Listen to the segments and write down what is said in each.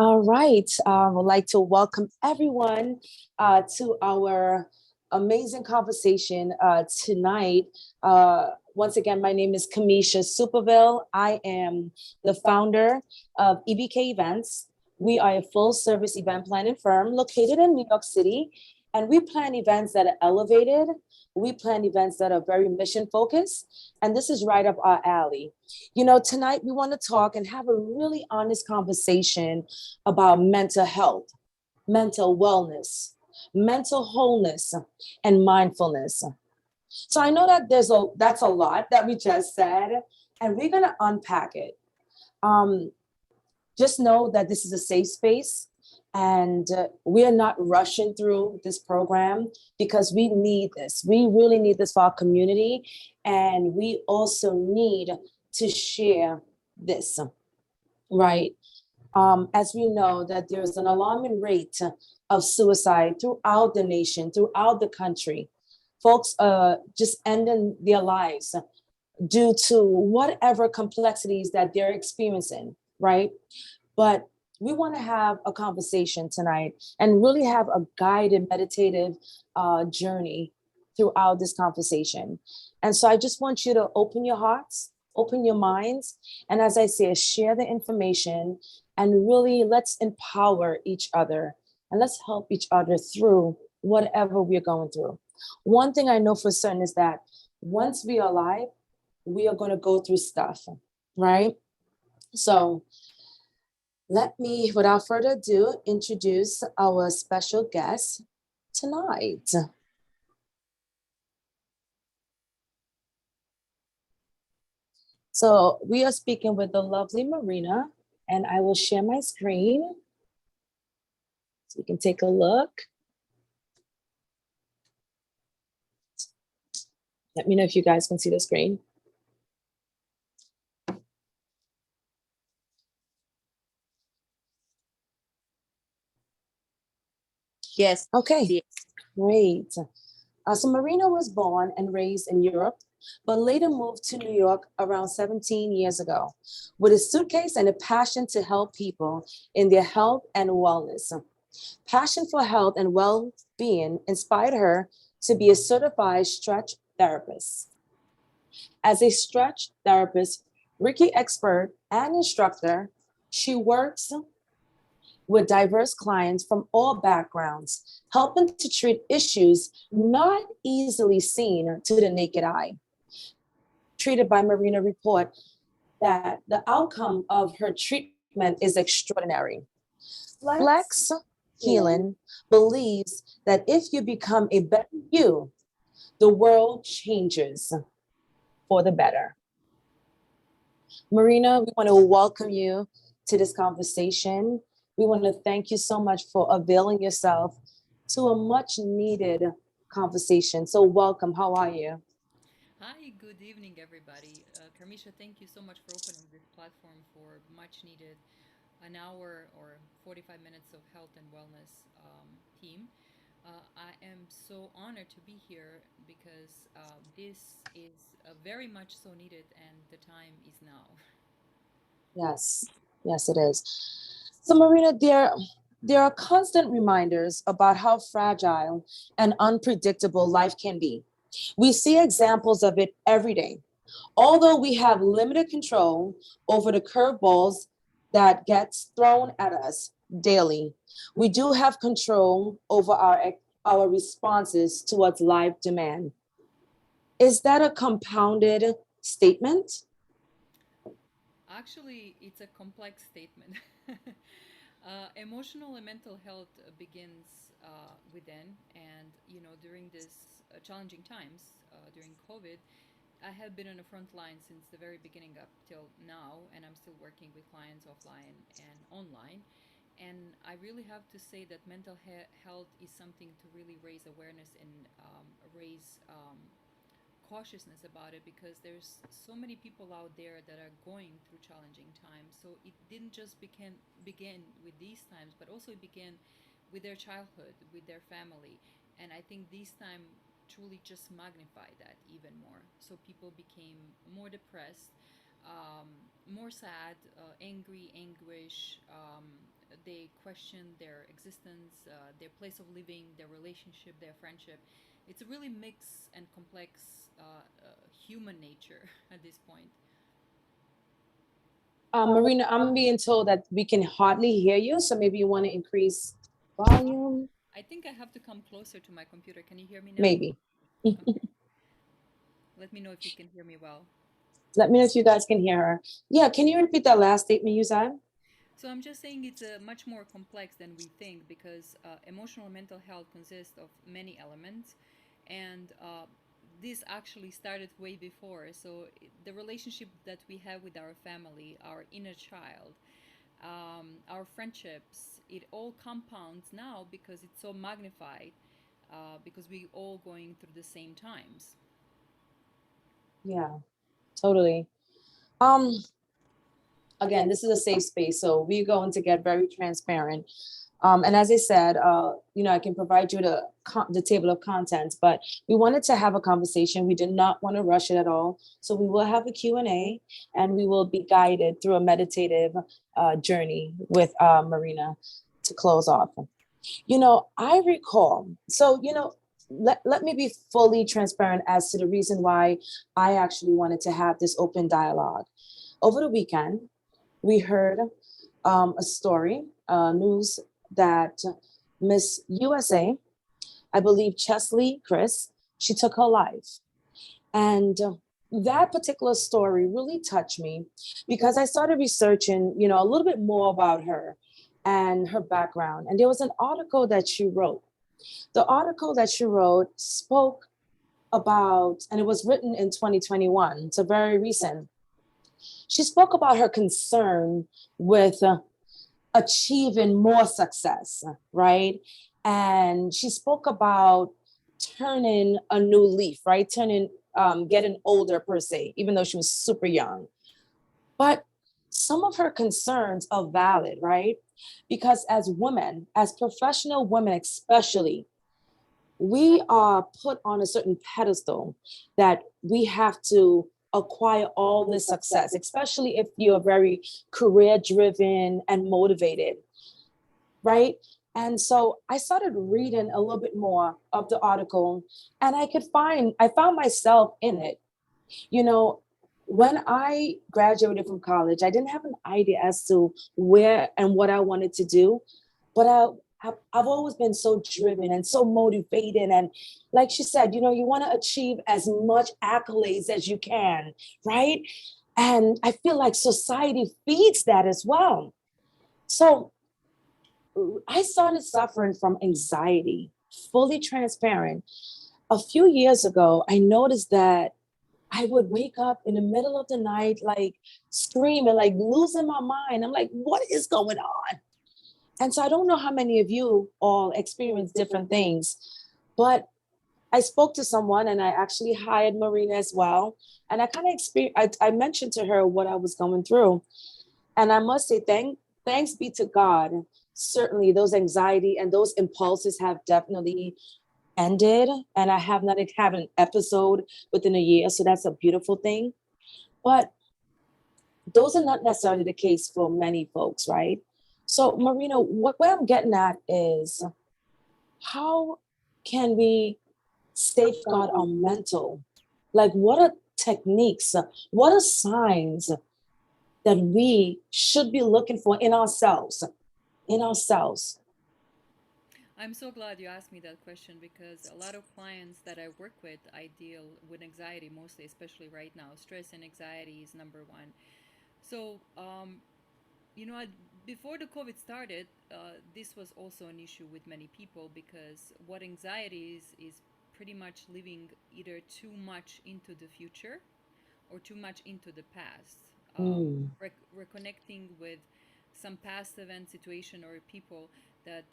All right. I would like to welcome everyone to our amazing conversation tonight. Once again, my name is Kamisha Superville. I am the founder of EBK Events. We are a full service event planning firm located in New York City, and we plan events that are elevated. We plan events that are very mission focused, and this is right up our alley. Tonight we want to talk and have a really honest conversation about mental health, mental wellness, mental wholeness, and mindfulness. So I know that that's a lot that we just said, and we're gonna unpack it. Um, just know that this is a safe space, and we are not rushing through this program because we need this. We really need this for our community, and we also need to share this, right? As we know that there's an alarming rate of suicide throughout the nation, throughout the country. Folks just ending their lives due to whatever complexities that they're experiencing, right? But we want to have a conversation tonight and really have a guided meditative journey throughout this conversation. And so I just want you to open your hearts, open your minds, and as I say, share the information and really let's empower each other and let's help each other through whatever we're going through. One thing I know for certain is that once we are alive, we are going to go through stuff, right? So let me, without further ado, introduce our special guest tonight. So we are speaking with the lovely Marina, and I will share my screen so you can take a look. Let me know if you guys can see the screen. Yes. Okay, great. So Marina was born and raised in Europe, but later moved to New York around 17 years ago with a suitcase and a passion to help people in their health and wellness. Passion for health and well-being inspired her to be a certified stretch therapist. As a stretch therapist, Reiki expert, and instructor, she works with diverse clients from all backgrounds, helping to treat issues not easily seen to the naked eye. Treated by Marina report that the outcome of her treatment is extraordinary. Flex Healing believes that if you become a better you, the world changes for the better. Marina, we want to welcome you to this conversation. We want to thank you so much for availing yourself to a much needed conversation. So, welcome. How are you? Hi, good evening, everybody. Karmisha, thank you so much for opening this platform for much needed an hour or 45 minutes of health and wellness team. I am so honored to be here because this is very much so needed and the time is now. Yes, yes, it is. So, Marina, there are constant reminders about how fragile and unpredictable life can be. We see examples of it every day. Although we have limited control over the curveballs that gets thrown at us daily, we do have control over our responses towards life demand. Is that a compounded statement? Actually, it's a complex statement. Emotional and mental health begins within, and during this challenging times during COVID, I have been on the front line since the very beginning up till now, and I'm still working with clients offline and online. And I really have to say that mental health is something to really raise awareness and raise cautiousness about it, because there's so many people out there that are going through challenging times. So it didn't just begin with these times, but also it began with their childhood, with their family. And I think this time truly just magnified that even more. So people became more depressed, more sad, angry, anguish, they question their existence, their place of living, their relationship, their friendship. It's a really mixed and complex human nature at this point. Marina, I'm being told that we can hardly hear you, so maybe you want to increase volume, I think I have to come closer to my computer. Can you hear me now? maybe. Okay. Let me know if you can hear me well. Let me know if you guys can hear her. Yeah, can you repeat that last statement you said? So I'm just saying it's much more complex than we think because emotional and mental health consists of many elements, and this actually started way before. So the relationship that we have with our family, our inner child, our friendships, it all compounds now because it's so magnified because we all going through the same times. Yeah, totally. Um, Again, this is a safe space, so we're going to get very transparent. And as I said, I can provide you the table of contents, but we wanted to have a conversation. We did not want to rush it at all. So we will have a Q&A, and we will be guided through a meditative journey with Marina to close off. I recall, let me be fully transparent as to the reason why I actually wanted to have this open dialogue. Over the weekend, we heard a story, news that Miss USA, I believe Chesley Chris, she took her life. And that particular story really touched me because I started researching, a little bit more about her and her background. And there was an article that she wrote. The article that she wrote spoke about, and it was written in 2021, so very recent. She spoke about her concern with achieving more success, right? And she spoke about turning a new leaf, right? Getting older per se, even though she was super young. But some of her concerns are valid, right? Because as women, as professional women, especially, we are put on a certain pedestal that we have to acquire all this success, especially if you're very career driven and motivated, right? And so I started reading a little bit more of the article, and I found myself in it. You know, when I graduated from college, I didn't have an idea as to where and what I wanted to do, but I've always been so driven and so motivated. And like she said, you want to achieve as much accolades as you can, right? And I feel like society feeds that as well. So I started suffering from anxiety, fully transparent. A few years ago, I noticed that I would wake up in the middle of the night, like screaming, like losing my mind. I'm like, what is going on? And so I don't know how many of you all experience different things, but I spoke to someone and I actually hired Marina as well. And I kind of I mentioned to her what I was going through. And I must say, thanks be to God. Certainly, those anxiety and those impulses have definitely ended. And I have not had an episode within a year. So that's a beautiful thing. But those are not necessarily the case for many folks, right? So, Marina, what I'm getting at is how can we safeguard our mental? Like, what are techniques? What are signs that we should be looking for in ourselves? In ourselves. I'm so glad you asked me that question because a lot of clients that I work with, I deal with anxiety mostly, especially right now. Stress and anxiety is number one. So, you know, before the COVID started, this was also an issue with many people because what anxiety is pretty much living either too much into the future or too much into the past, Mm, reconnecting with some past event, situation, or people that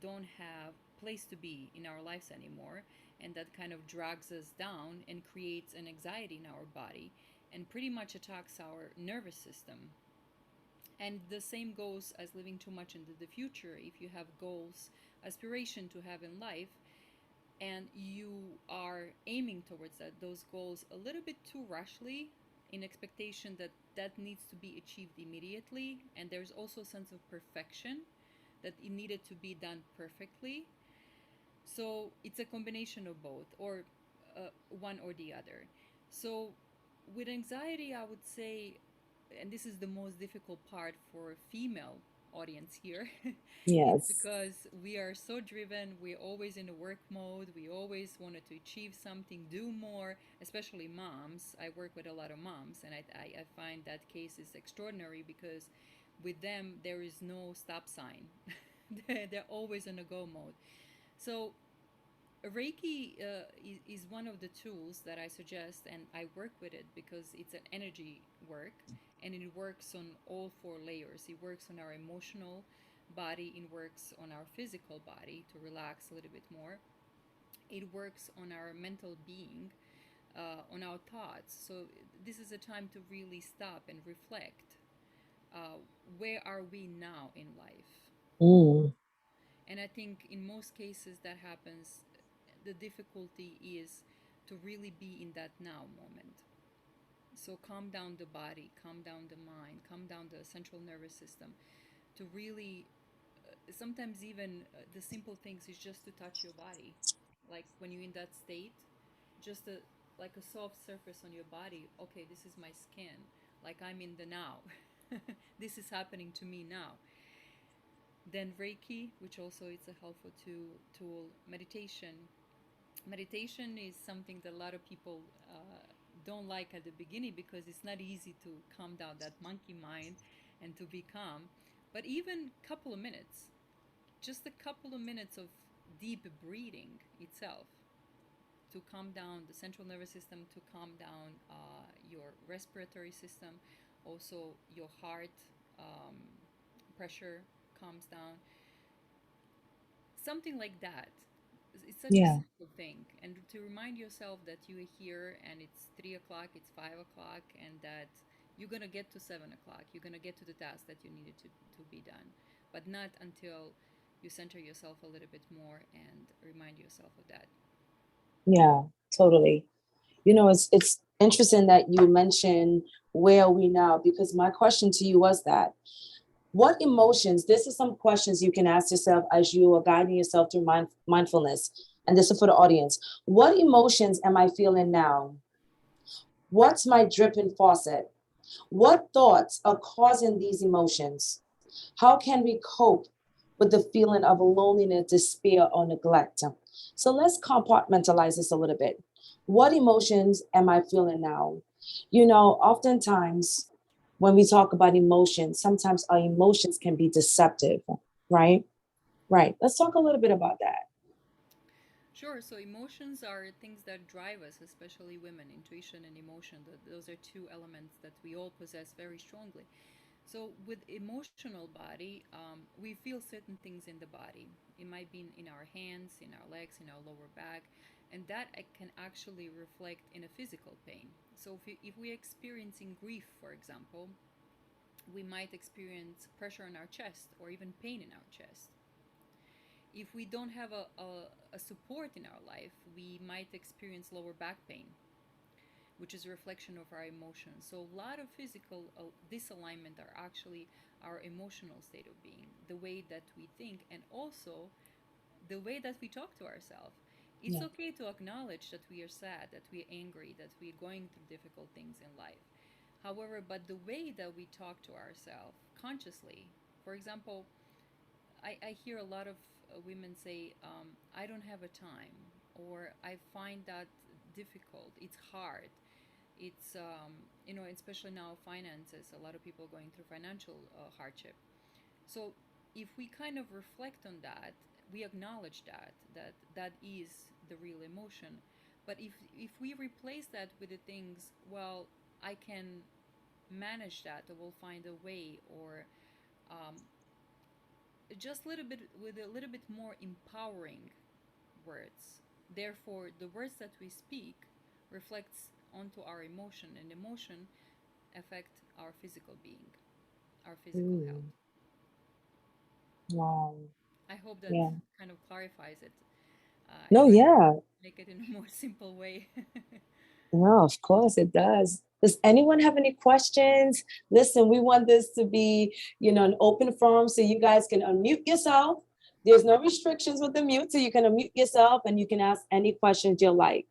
don't have place to be in our lives anymore, and that kind of drags us down and creates an anxiety in our body, and pretty much attacks our nervous system. And the same goes as living too much into the future. If you have goals, aspiration to have in life, and you are aiming towards those goals a little bit too rashly in expectation that that needs to be achieved immediately, and there's also a sense of perfection that it needed to be done perfectly. So it's a combination of both, or one or the other. So with anxiety, I would say, and this is the most difficult part for female audience here, it's Yes. because we are so driven, we're always in a work mode, we always wanted to achieve something, do more, especially moms. I work with a lot of moms, and I find that case is extraordinary because with them there is no stop sign. They're always in a go mode. So Reiki is one of the tools that I suggest, and I work with it because it's an energy work, and it works on all four layers. It works on our emotional body, it works on our physical body to relax a little bit more, it works on our mental being, on our thoughts. So, this is a time to really stop and reflect. Uh, where are we now in life? Mm, And I think in most cases that happens, the difficulty is to really be in that now moment. So calm down the body, calm down the mind, calm down the central nervous system to really, sometimes even the simple things is just to touch your body. Like when you're in that state, just a, like a soft surface on your body. Okay, this is my skin. Like I'm in the now. This is happening to me now. Then Reiki, which also is a helpful tool. Meditation is something that a lot of people don't like at the beginning because it's not easy to calm down that monkey mind and to be calm. But even a couple of minutes, just a couple of minutes of deep breathing itself to calm down the central nervous system, to calm down your respiratory system, also your heart um, pressure calms down, something like that. It's such a yeah. simple thing, and to remind yourself that you are here and it's 3 o'clock, it's 5 o'clock, and that you're gonna get to 7 o'clock. You're gonna get to the task that you needed to be done, but not until you center yourself a little bit more and remind yourself of that. Yeah, totally. It's interesting that you mentioned where are we now, because my question to you was that what emotions, this is some questions you can ask yourself as you are guiding yourself through mindfulness. And this is for the audience. What emotions am I feeling now? What's my dripping faucet? What thoughts are causing these emotions? How can we cope with the feeling of loneliness, despair, or neglect? So let's compartmentalize this a little bit. What emotions am I feeling now? Oftentimes when we talk about emotions, sometimes our emotions can be deceptive, right? Right. Let's talk a little bit about that. Sure. So emotions are things that drive us, especially women. Intuition and emotion. Those are two elements that we all possess very strongly. So with emotional body, we feel certain things in the body. It might be in our hands, in our legs, in our lower back, and that can actually reflect in a physical pain. So if we're experiencing grief, for example, we might experience pressure in our chest or even pain in our chest. If we don't have a support in our life, we might experience lower back pain, which is a reflection of our emotions. So a lot of physical disalignment are actually our emotional state of being, the way that we think, and also the way that we talk to ourselves. It's Yeah. okay to acknowledge that we are sad, that we are angry, that we are going through difficult things in life. However, but the way that we talk to ourselves consciously, for example, I hear a lot of women say, I don't have a time, or I find that difficult, it's hard. It's, especially now finances, a lot of people going through financial hardship. So if we kind of reflect on that, we acknowledge that is the real emotion. But if we replace that with the things, well, I can manage that, or we'll find a way, or um, just a little bit with a little bit more empowering words. Therefore, the words that we speak reflects onto our emotion, and emotion affect our physical being, our physical health. Mm, wow. I hope that Yeah. kind of clarifies it. I No, try to yeah. make it in a more simple way. No, of course it does. Does anyone have any questions? Listen, we want this to be, an open forum so you guys can unmute yourself. There's no restrictions with the mute, so you can unmute yourself and you can ask any questions you like.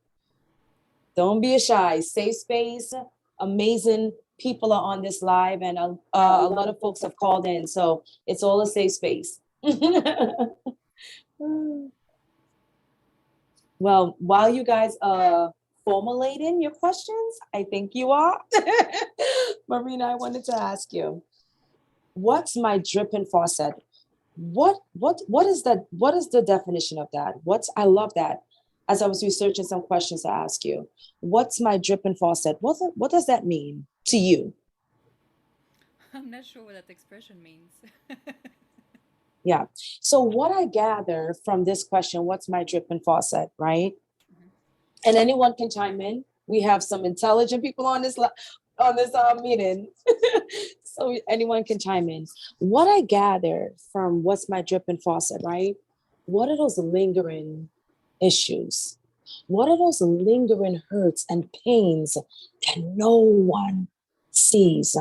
Don't be shy. Safe space. Amazing people are on this live, and a lot of folks have called in, so it's all a safe space. Well, while you guys formulating your questions, I think you are. Marina, I wanted to ask you, what's my dripping faucet? What is that? What is the definition of that? I love that. As I was researching some questions to ask you, what's my dripping faucet? What does that mean to you? I'm not sure what that expression means. Yeah. So what I gather from this question, what's my dripping faucet, right? And anyone can chime in. We have some intelligent people on this meeting, so anyone can chime in. What I gather from what's my dripping faucet, right? What are those lingering issues? What are those lingering hurts and pains that no one sees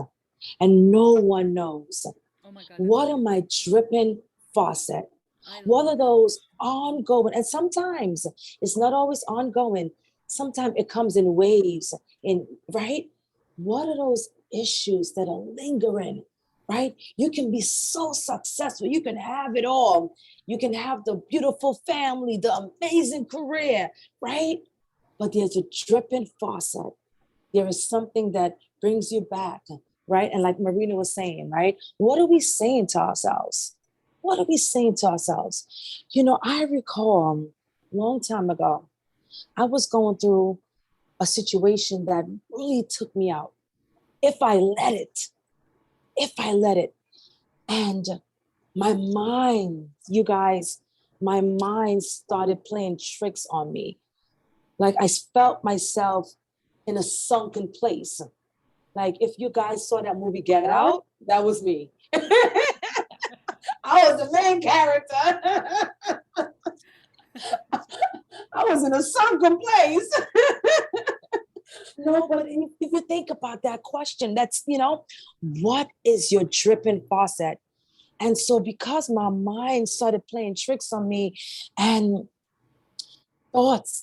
and no one knows? Oh my God. What am I dripping faucet? I What love are those ongoing? And sometimes it's not always ongoing. Sometimes it comes in waves, right? What are those issues that are lingering, right? You can be so successful. You can have it all. You can have the beautiful family, the amazing career, right? But there's a dripping faucet. There is something that brings you back, right? And like Marina was saying, right? What are we saying to ourselves? What are we saying to ourselves? I recall a long time ago, I was going through a situation that really took me out. If I let it, if I let it. And my mind, you guys, my mind started playing tricks on me. Like I felt myself in a sunken place. Like if you guys saw that movie Get Out, that was me. I was the main character. I was in a sunken place. No, but if you think about that question, that's, what is your dripping faucet? And so because my mind started playing tricks on me and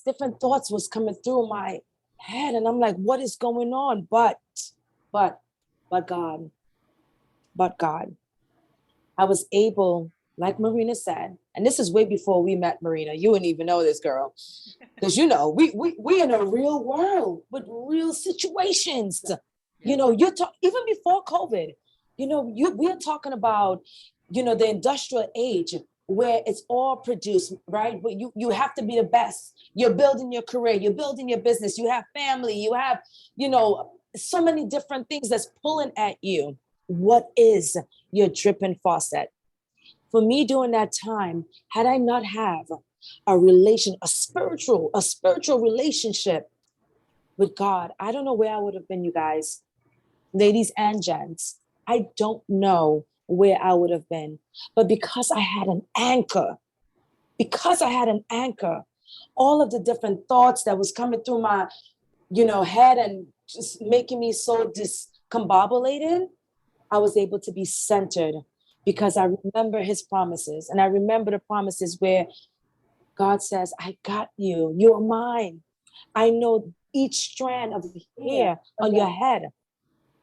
different thoughts was coming through my head, and I'm like, what is going on? But, but God, but God, I was able, like Marina said, and this is way before we met, Marina. You wouldn't even know this girl. Because we in a real world with real situations. Yeah. You're even before COVID, we're talking about, the industrial age where it's all produced, right? But you have to be the best. You're building your career, you're building your business, you have family, you have, so many different things that's pulling at you. What is your dripping faucet? For me during that time, had I not have a spiritual relationship with God, I don't know where I would have been, you guys, ladies and gents. I don't know where I would have been. But because I had an anchor, all of the different thoughts that was coming through my, head and just making me so discombobulated, I was able to be centered because I remember his promises. And I remember the promises where God says, I got you. You're mine. I know each strand of hair on your head.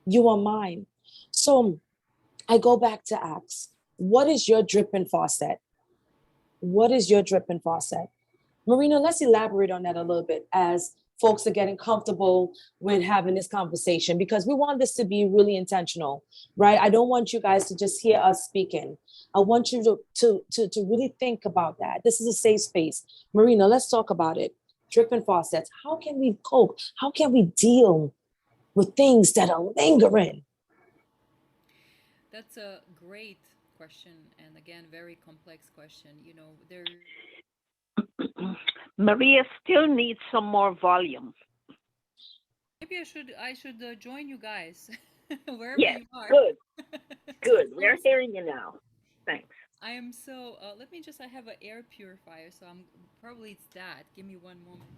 You are mine. So I go back to Acts. What is your dripping faucet? What is your dripping faucet? Marina, let's elaborate on that a little bit as folks are getting comfortable with having this conversation, because we want this to be really intentional, right? I don't want you guys to just hear us speaking. I want you to really think about that. This is a safe space. Marina, let's talk about it. Dripping faucets. How can we cope? How can we deal with things that are lingering? That's a great question, and again, very complex question. There. Maria still needs some more volume. Maybe I should join you guys wherever Yes, you are. good, good. We're hearing you now. Thanks. I am so. Let me just. I have an air purifier, so I'm probably it's that. Give me one moment.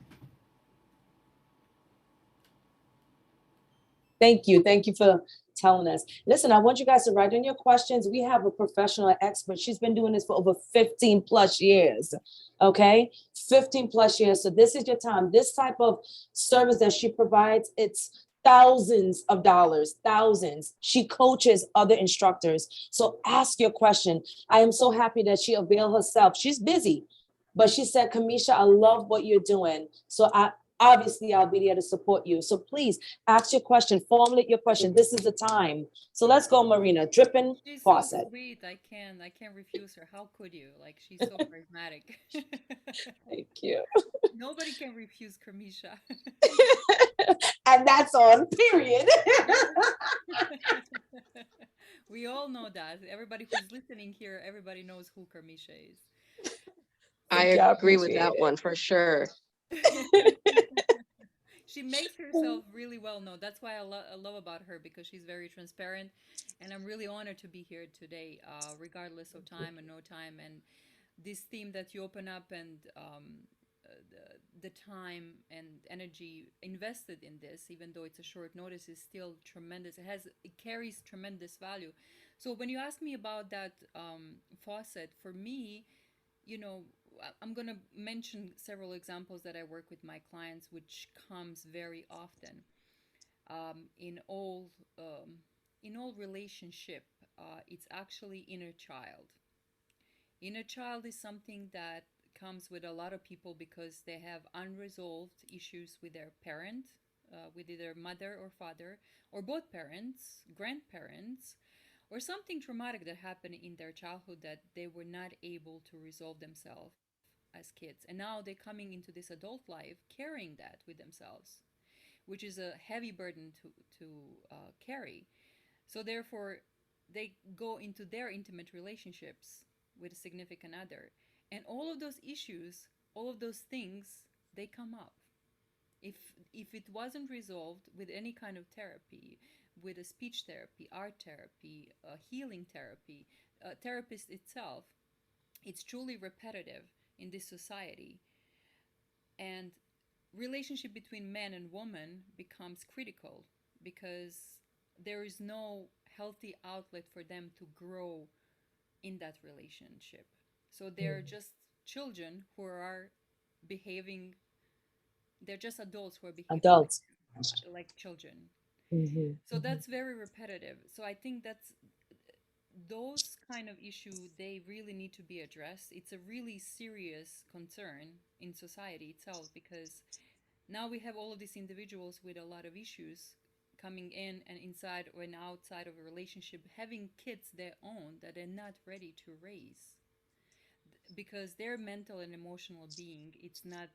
Thank you. Thank you for telling us. Listen, I want you guys to write in your questions. We have a professional expert. She's been doing this for over 15 plus years. Okay. 15 plus years. So this is your time. This type of service that she provides, it's thousands of dollars, thousands. She coaches other instructors. So ask your question. I am so happy that she availed herself. She's busy, but she said, Kamisha, I love what you're doing. So I obviously I'll be there to support you. So please ask your question, formulate your question. This is the time. So let's go, Marina. Dripping She's so faucet. sweet. I can't refuse her. How could you? Like she's so charismatic. Thank you. Nobody can refuse Kamisha. And that's on, period. We all know that. Everybody who's listening here, everybody knows who Kamisha is. I Thank you. I agree with appreciate that one for sure. it. She makes herself really well known. That's why I love about her because she's very transparent, and I'm really honored to be here today, regardless of time and no time. And this theme that you open up and the time and energy invested in this, even though it's a short notice, is still tremendous. It carries tremendous value. So when you ask me about that faucet, for me, you know, I'm going to mention several examples that I work with my clients, which comes very often um, in all in all relationship. It's actually inner child. Inner child is something that comes with a lot of people because they have unresolved issues with their parent, with either mother or father, or both parents, grandparents, or something traumatic that happened in their childhood that they were not able to resolve themselves as kids. And now they're coming into this adult life carrying that with themselves, which is a heavy burden to carry. So therefore, they go into their intimate relationships with a significant other, and all of those issues, all of those things, they come up. If if it wasn't resolved with any kind of therapy, with a speech therapy, art therapy, healing therapy, therapist itself, it's truly repetitive in this society, and relationship between man and woman becomes critical because there is no healthy outlet for them to grow in that relationship. So they're just children who are behaving, they're just adults who are behaving Adults. like children. Mhm, So that's very repetitive. So I think that's those kind of issue, they really need to be addressed. It's a really serious concern in society itself because now we have all of these individuals with a lot of issues coming in and inside or outside of a relationship, having kids their own that they're not ready to raise because their mental and emotional being, it's not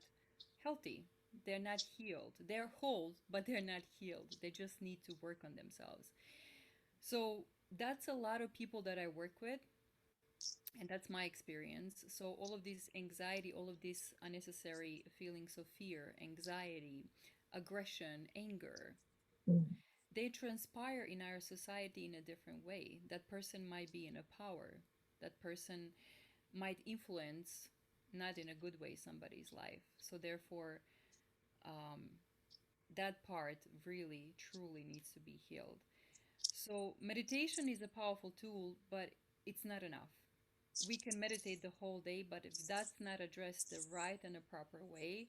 healthy. They're not healed. They're whole, but they're not healed. They just need to work on themselves. So that's a lot of people that I work with, and that's my experience. So all of this anxiety, all of these unnecessary feelings of fear, anxiety, aggression, anger, mhm. they transpire in our society in a different way. That person might be in a power. That person might influence, not in a good way, somebody's life. So therefore, um, that part really, truly needs to be healed. So meditation is a powerful tool, but it's not enough. We can meditate the whole day, but if that's not addressed the right and the proper way,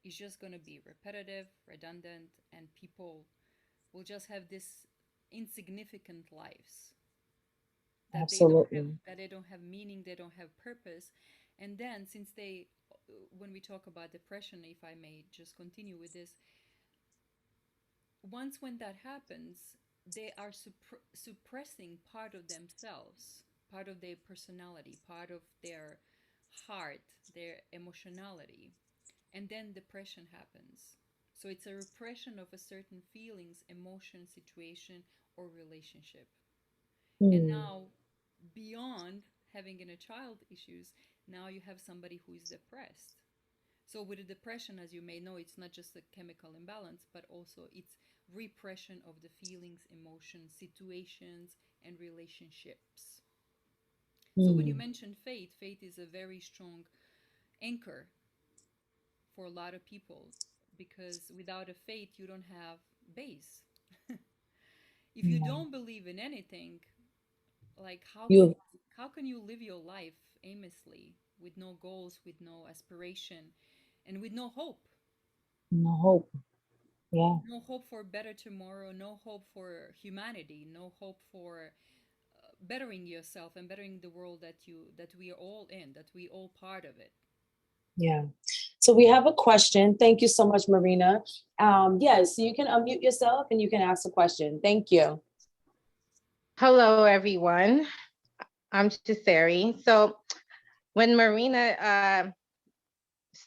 it's just going to be repetitive, redundant, and people will just have this insignificant lives Absolutely. that they don't have meaning, they don't have purpose. And then since they when we talk about depression, if I may just continue with this, once when that happens, they are suppressing part of themselves, part of their personality, part of their heart, their emotionality, and then depression happens. So it's a repression of a certain feelings, emotion, situation, or relationship. And Hmm. now, beyond having inner child issues, now you have somebody who is depressed. So with the depression, as you may know, it's not just a chemical imbalance, but also it's repression of the feelings, emotions, situations, and relationships. So when you Hmm. mention faith, faith is a very strong anchor for a lot of people because without a faith, you don't have base. If you don't believe in anything, like You how can you live your life aimlessly with no goals, with no aspiration, and with no hope? no hope. Yeah. No hope for better tomorrow, no hope for humanity, no hope for bettering yourself and bettering the world that we are all in, that we all part of it. Yeah. So we have a question. Thank you so much, Marina. Yes, you can unmute yourself and you can ask a question. Thank you. Hello, everyone. I'm Chisari. So when Marina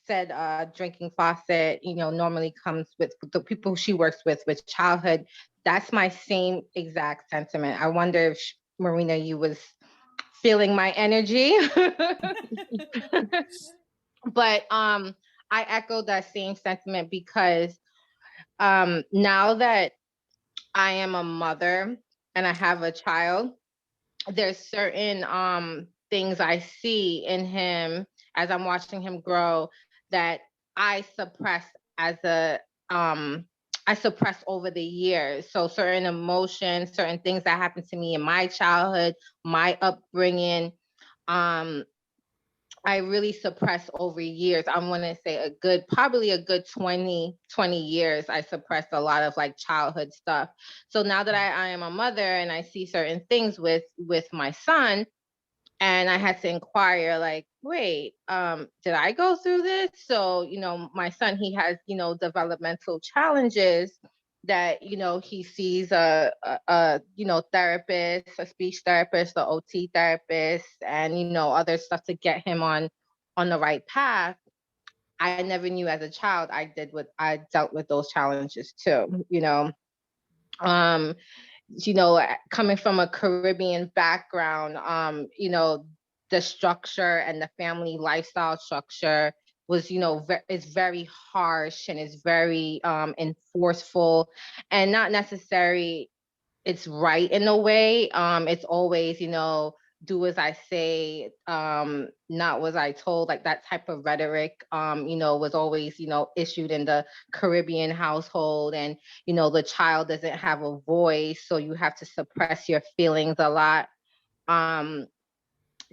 said drinking faucet, normally comes with the people she works with childhood, that's my same exact sentiment. I wonder if Marina, you was feeling my energy. But I echo that same sentiment because now that I am a mother and I have a child, there's certain things I see in him as I'm watching him grow that I suppress as a I suppressed over the years. So certain emotions, certain things that happened to me in my childhood, my upbringing, um I really suppressed over years. I'm going to say probably a good 20 years. I suppressed a lot of like childhood stuff. So now that I am a mother and I see certain things with my son, and I had to inquire, like, wait, did I go through this? So, my son, he has, developmental challenges that, he sees therapist, a speech therapist, the OT therapist, and, other stuff to get him on the right path. I never knew as a child I dealt with those challenges too, um, coming from a Caribbean background, the structure and the family lifestyle structure was, is very harsh and is very enforceful and not necessary. It's right in a way. It's always, do as I say, not was I told, like that type of rhetoric, was always, issued in the Caribbean household. And, the child doesn't have a voice, so you have to suppress your feelings a lot. Um,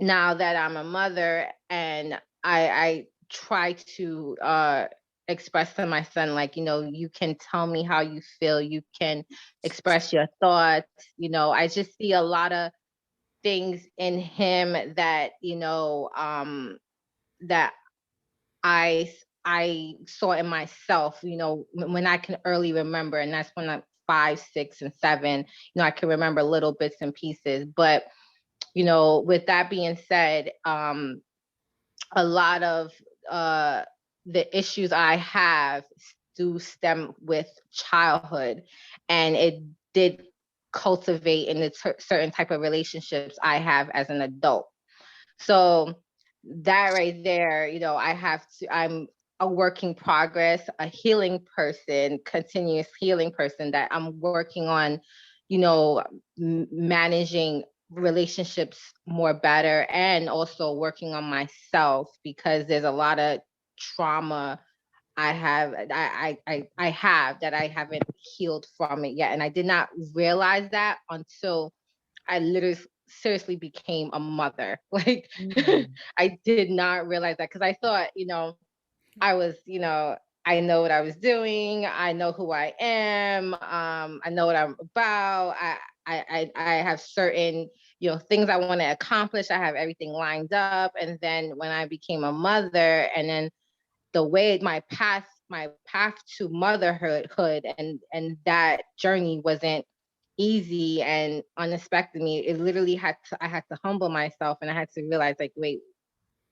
Now that I'm a mother and I try to express to my son, like, you can tell me how you feel, you can express your thoughts. I just see a lot of things in him that that I saw in myself, when I can early remember, and that's when I'm 5, 6, and 7. I can remember little bits and pieces. But with that being said, a lot of the issues I have do stem with childhood, and it did cultivate in the certain type of relationships I have as an adult. So that right there, I'm a working progress, a healing person, continuous healing person that I'm working on, managing relationships more better, and also working on myself because there's a lot of trauma I have that I haven't healed from it yet. And I did not realize that until I literally seriously became a mother. Like I did not realize that because I thought, I was, I know what I was doing. I know who I am. I know what I'm about. I have certain, things I want to accomplish. I have everything lined up. And then when I became a mother, and then the way my path to motherhood and that journey wasn't easy and unexpected me. It literally I had to humble myself, and I had to realize, like, wait,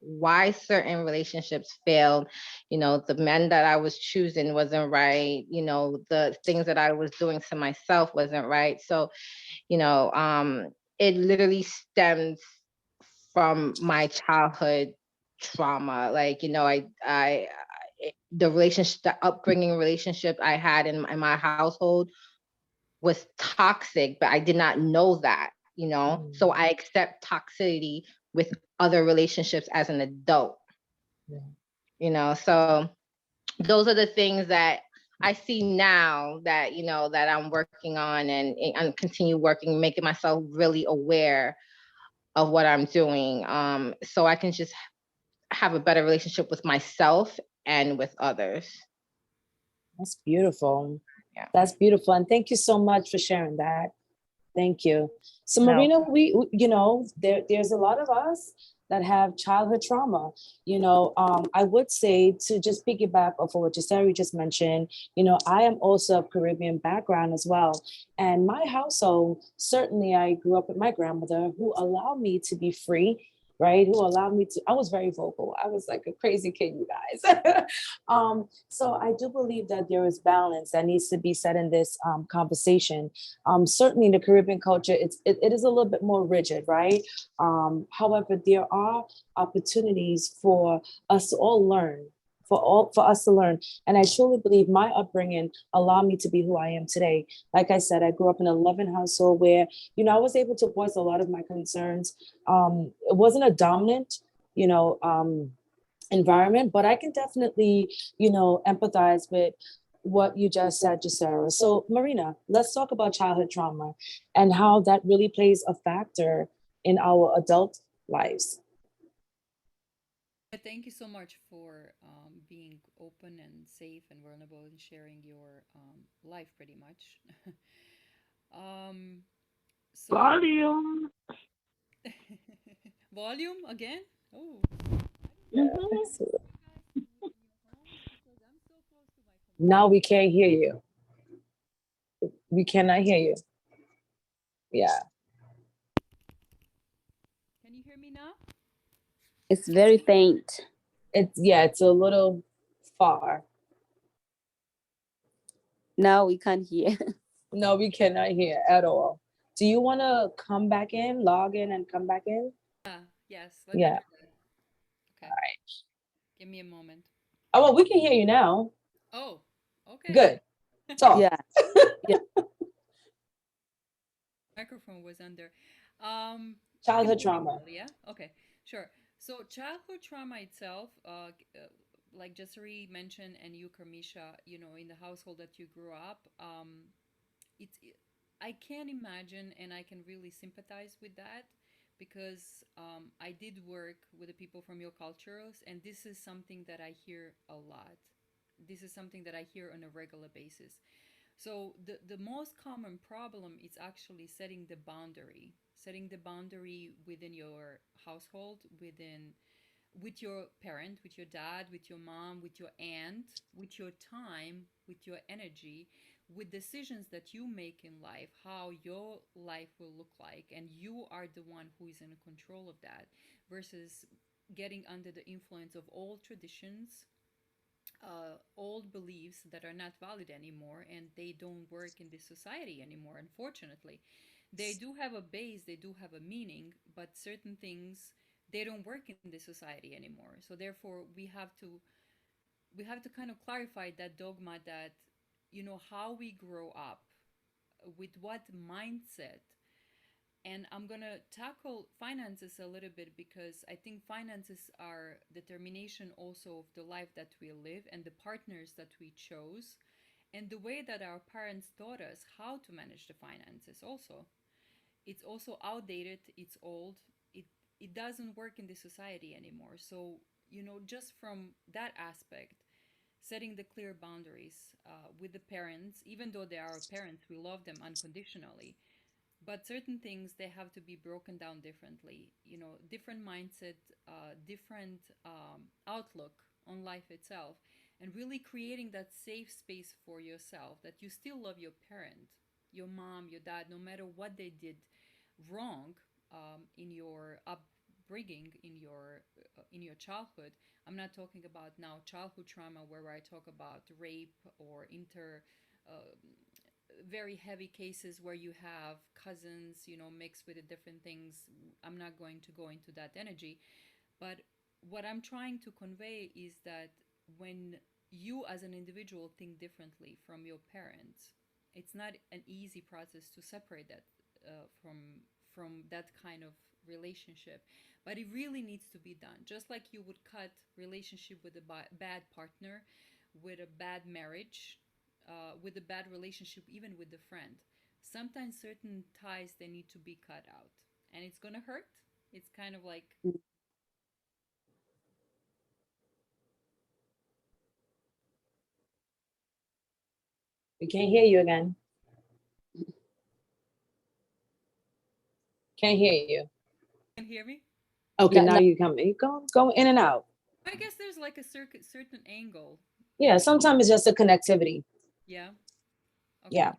why certain relationships failed. The men that I was choosing wasn't right. The things that I was doing to myself wasn't right. So, it literally stems from my childhood trauma. Like, the relationship, the upbringing relationship I had in my household was toxic, but I did not know that, so I accept toxicity with other relationships as an adult. So those are the things that I see now that, that I'm working on, and continue working, making myself really aware of what I'm doing. So I can just have a better relationship with myself and with others. That's beautiful. Yeah. That's beautiful. And thank you so much for sharing that. Thank you. So No. Marina, there's a lot of us that have childhood trauma. I would say, to just piggyback off of what you just mentioned, I am also of Caribbean background as well. And my household, certainly I grew up with my grandmother who allowed me to be free, right? Who allowed me to, I was very vocal. I was like a crazy kid, you guys. So I do believe that there is balance that needs to be said in this conversation. Certainly in the Caribbean culture, it is a little bit more rigid, right? However, there are opportunities for us to all learn, for us to learn. And I truly believe my upbringing allowed me to be who I am today. Like I said, I grew up in a loving household where, I was able to voice a lot of my concerns. It wasn't a dominant, you know, um, environment, but I can definitely, empathize with what you just said, Jasera. So, Marina, let's talk about childhood trauma and how that really plays a factor in our adult lives. Thank you so much for being open and safe and vulnerable and sharing your life pretty much. um, so, Volume. volume again? Oh, Hmm. So you guys in your homes because I'm so close to my now computer. we can't hear you. We cannot hear you. Yeah. Can you hear me now? It's very faint. It's a little far. Now we can't hear. No, we cannot hear at all. Do you want to come back in, log in and come back in? Yes, let me Yeah. do that. Okay, give me a moment. Oh, well, we can hear you now. Oh, okay. Good. Talk. Yeah. Yeah. Microphone was under. Um, you can Childhood hear me trauma. well, yeah? Okay, sure. So childhood trauma itself, like Jasari mentioned, and you, Karmisha, in the household that you grew up, it's I can imagine and I can really sympathize with that because I did work with the people from your cultures, and this is something that I hear a lot. This is something that I hear on a regular basis. So the most common problem is actually setting the boundary within your household, with your parent, with your dad, with your mom, with your aunt, with your time, with your energy, with decisions that you make in life, how your life will look like, and you are the one who is in control of that, versus getting under the influence of old traditions, old beliefs that are not valid anymore, and they don't work in this society anymore, unfortunately. They do have a base, they do have a meaning, but certain things, they don't work in this society anymore. So therefore we have to kind of clarify that dogma that, how we grow up, with what mindset. And I'm going to tackle finances a little bit because I think finances are determination also of the life that we live and the partners that we chose, and the way that our parents taught us how to manage the finances also. It's also outdated, it's old, it doesn't work in the society anymore. So, just from that aspect, setting the clear boundaries with the parents, even though they are our parents, we love them unconditionally, but certain things, they have to be broken down differently, different mindset, different outlook on life itself, and really creating that safe space for yourself, that you still love your parent, your mom, your dad, no matter what they did wrong in your upbringing, in your childhood. I'm not talking about now childhood trauma where I talk about rape or uh, very heavy cases where you have cousins, mixed with the different things. I'm not going to go into that energy, but what I'm trying to convey is that when you as an individual think differently from your parents, it's not an easy process to separate that from that kind of relationship, but it really needs to be done. Just like you would cut relationship with a bad partner, with a bad marriage, with a bad relationship, even with the friend, sometimes certain ties, they need to be cut out, and it's gonna hurt. It's kind of like, We can't hear you again. Can't hear you. can you hear me? Okay, No, now no. you come. You go in and out. I guess there's like a certain angle. Yeah, sometimes it's just a connectivity. Yeah. Okay. Yeah,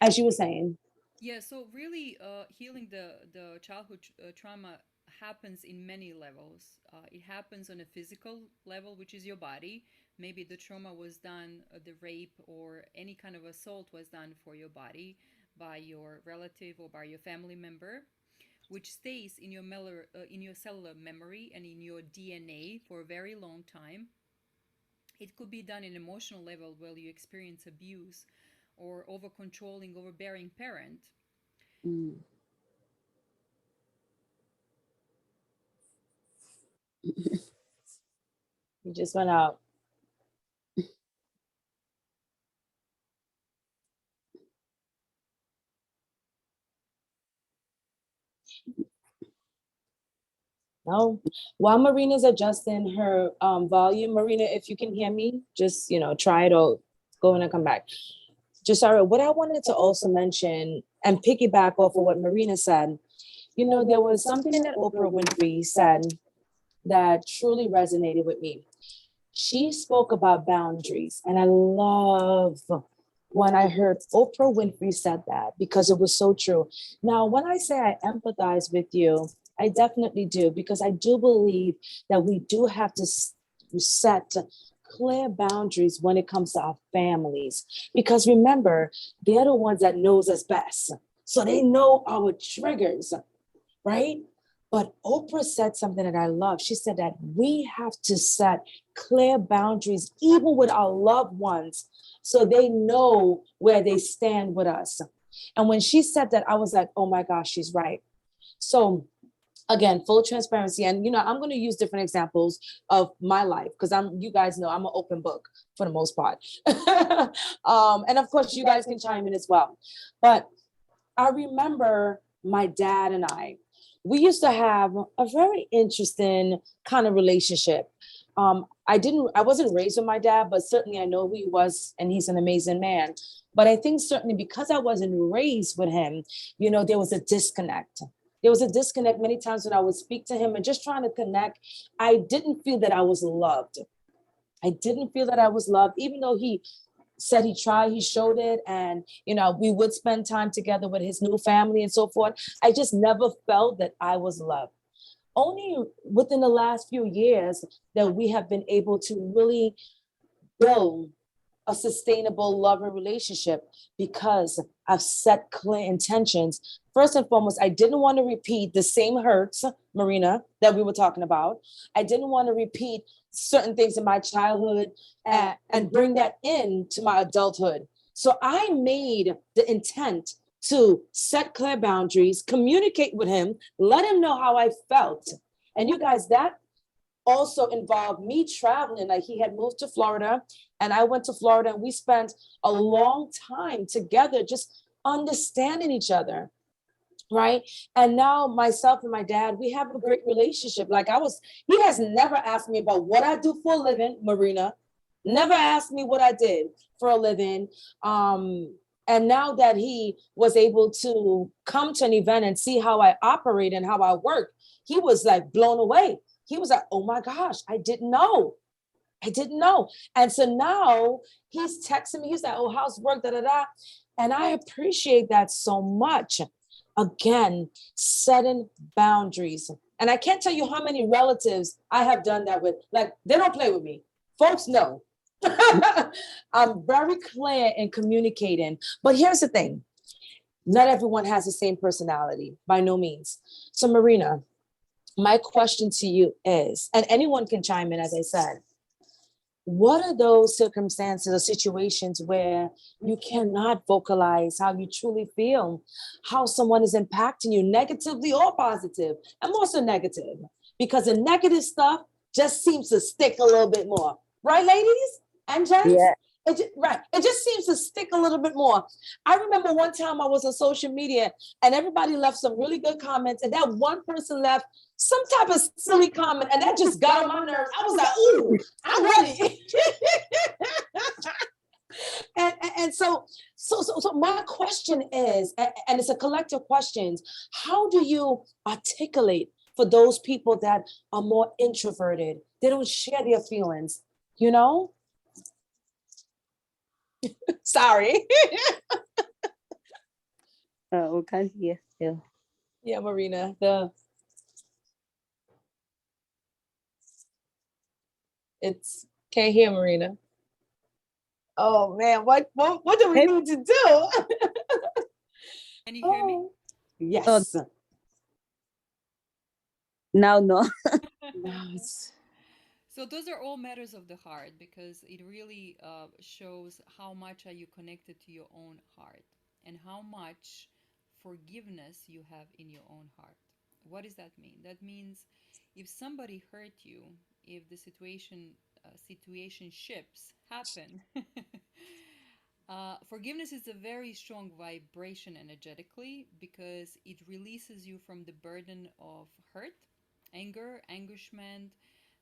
as you were saying. Yeah, so really, healing the childhood trauma happens in many levels. It happens on a physical level, which is your body. Maybe the trauma was done, the rape or any kind of assault was done for your body by your relative or by your family member, which stays in your in your cellular memory and in your DNA for a very long time. It could be done in emotional level where you experience abuse or over controlling, overbearing parent. Mm. You just went out. No. While Marina's adjusting her volume, Marina, if you can hear me, just try it or go in and come back. Just sorry. What I wanted to also mention and piggyback off of what Marina said, there was something that Oprah Winfrey said that truly resonated with me. She spoke about boundaries, and I love when I heard Oprah Winfrey said that because it was so true. Now, when I say I empathize with you, I definitely do, because I do believe that we do have to set clear boundaries when it comes to our families, because remember, they're the ones that knows us best. So they know our triggers, right? But Oprah said something that I love. She said that we have to set clear boundaries, even with our loved ones, so they know where they stand with us. And when she said that, I was like, oh my gosh, she's right. So again, full transparency. And, I'm going to use different examples of my life because you guys know I'm an open book for the most part. And of course, you guys can chime in as well. But I remember my dad and we used to have a very interesting kind of relationship. I wasn't raised with my dad, but certainly I know who he was, and he's an amazing man. But I think certainly because I wasn't raised with him, there was a disconnect. There was a disconnect many times when I would speak to him and just trying to connect. I didn't feel that I was loved. I didn't feel that I was loved, even though he said he tried, he showed it. And, we would spend time together with his new family and so forth. I just never felt that I was loved. Only within the last few years that we have been able to really build a sustainable loving relationship, because I've set clear intentions. First and foremost, I didn't want to repeat the same hurts, Marina, that we were talking about. I didn't want to repeat certain things in my childhood and bring that into my adulthood. So I made the intent to set clear boundaries, communicate with him, let him know how I felt. And you guys, that also involved me traveling. Like, he had moved to Florida and I went to Florida, and we spent a long time together just understanding each other. Right. And now myself and my dad, we have a great relationship. He has never asked me about what I do for a living, Marina, never asked me what I did for a living. And now that he was able to come to an event and see how I operate and how I work, he was like blown away. He was like, oh my gosh, I didn't know. And so now he's texting me. He's like, oh, how's work? Da, da, da. And I appreciate that so much. Again, setting boundaries. And I can't tell you how many relatives I have done that with. Like, they don't play with me. Folks know. I'm very clear in communicating. But here's the thing. Not everyone has the same personality, by no means. So Marina, my question to you is, and anyone can chime in, as I said, what are those circumstances or situations where you cannot vocalize how you truly feel, how someone is impacting you negatively or positive, and more so negative? Because the negative stuff just seems to stick a little bit more. Right, ladies and gents? Yeah. Right. It just seems to stick a little bit more. I remember one time I was on social media and everybody left some really good comments, and that one person left some type of silly comment, and that just got on my nerves. I was like, ooh, I'm ready. and so my question is, and it's a collective question, how do you articulate for those people that are more introverted? They don't share their feelings, you know? Sorry. We can't hear still. Yeah, Marina. It's can't hear Marina. Oh man, what do we need to do? Can you hear me? Yes. Now, no. Yes. So those are all matters of the heart, because it really shows how much are you connected to your own heart and how much forgiveness you have in your own heart. What does that mean? That means if somebody hurt you, if the situationships happen, forgiveness is a very strong vibration energetically, because it releases you from the burden of hurt, anger, anguishment,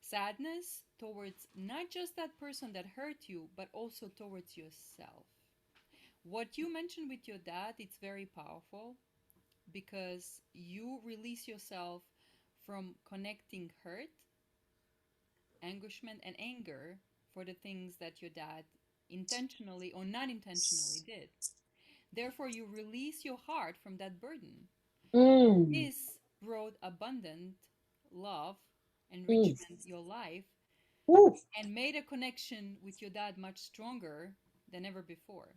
sadness towards not just that person that hurt you, but also towards yourself. What you mentioned with your dad, it's very powerful, because you release yourself from connecting hurt, anguishment, and anger for the things that your dad intentionally or not intentionally did. Therefore, you release your heart from that burden. Mm. This brought abundant love, Mm. enrichment, your life, Ooh. and made a connection with your dad much stronger than ever before.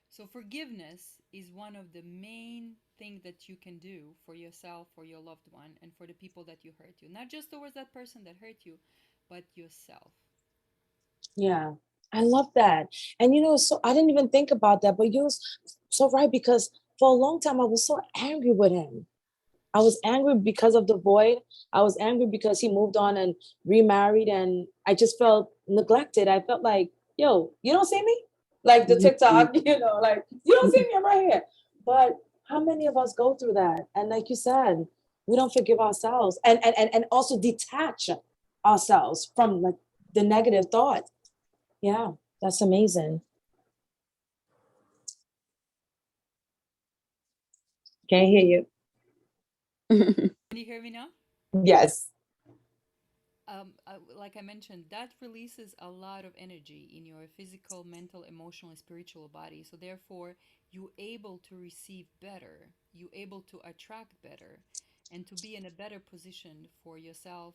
So forgiveness is one of the main things that you can do for yourself, for your loved one, and for the people that you hurt you. Not just towards that person that hurt you, but yourself. Yeah, I love that. And so I didn't even think about that, but you're so right, because for a long time I was so angry with him. I was angry because of the void. I was angry because he moved on and remarried, and I just felt neglected. I felt like, yo, you don't see me? Like the TikTok, like, you don't see me, I'm right here. But how many of us go through that? And like you said, we don't forgive ourselves and also detach ourselves from like the negative thought. Yeah, that's amazing. Can't hear you. Can you hear me now? Yes. Like I mentioned, that releases a lot of energy in your physical, mental, emotional, and spiritual body. So therefore, you're able to receive better, you're able to attract better, and to be in a better position for yourself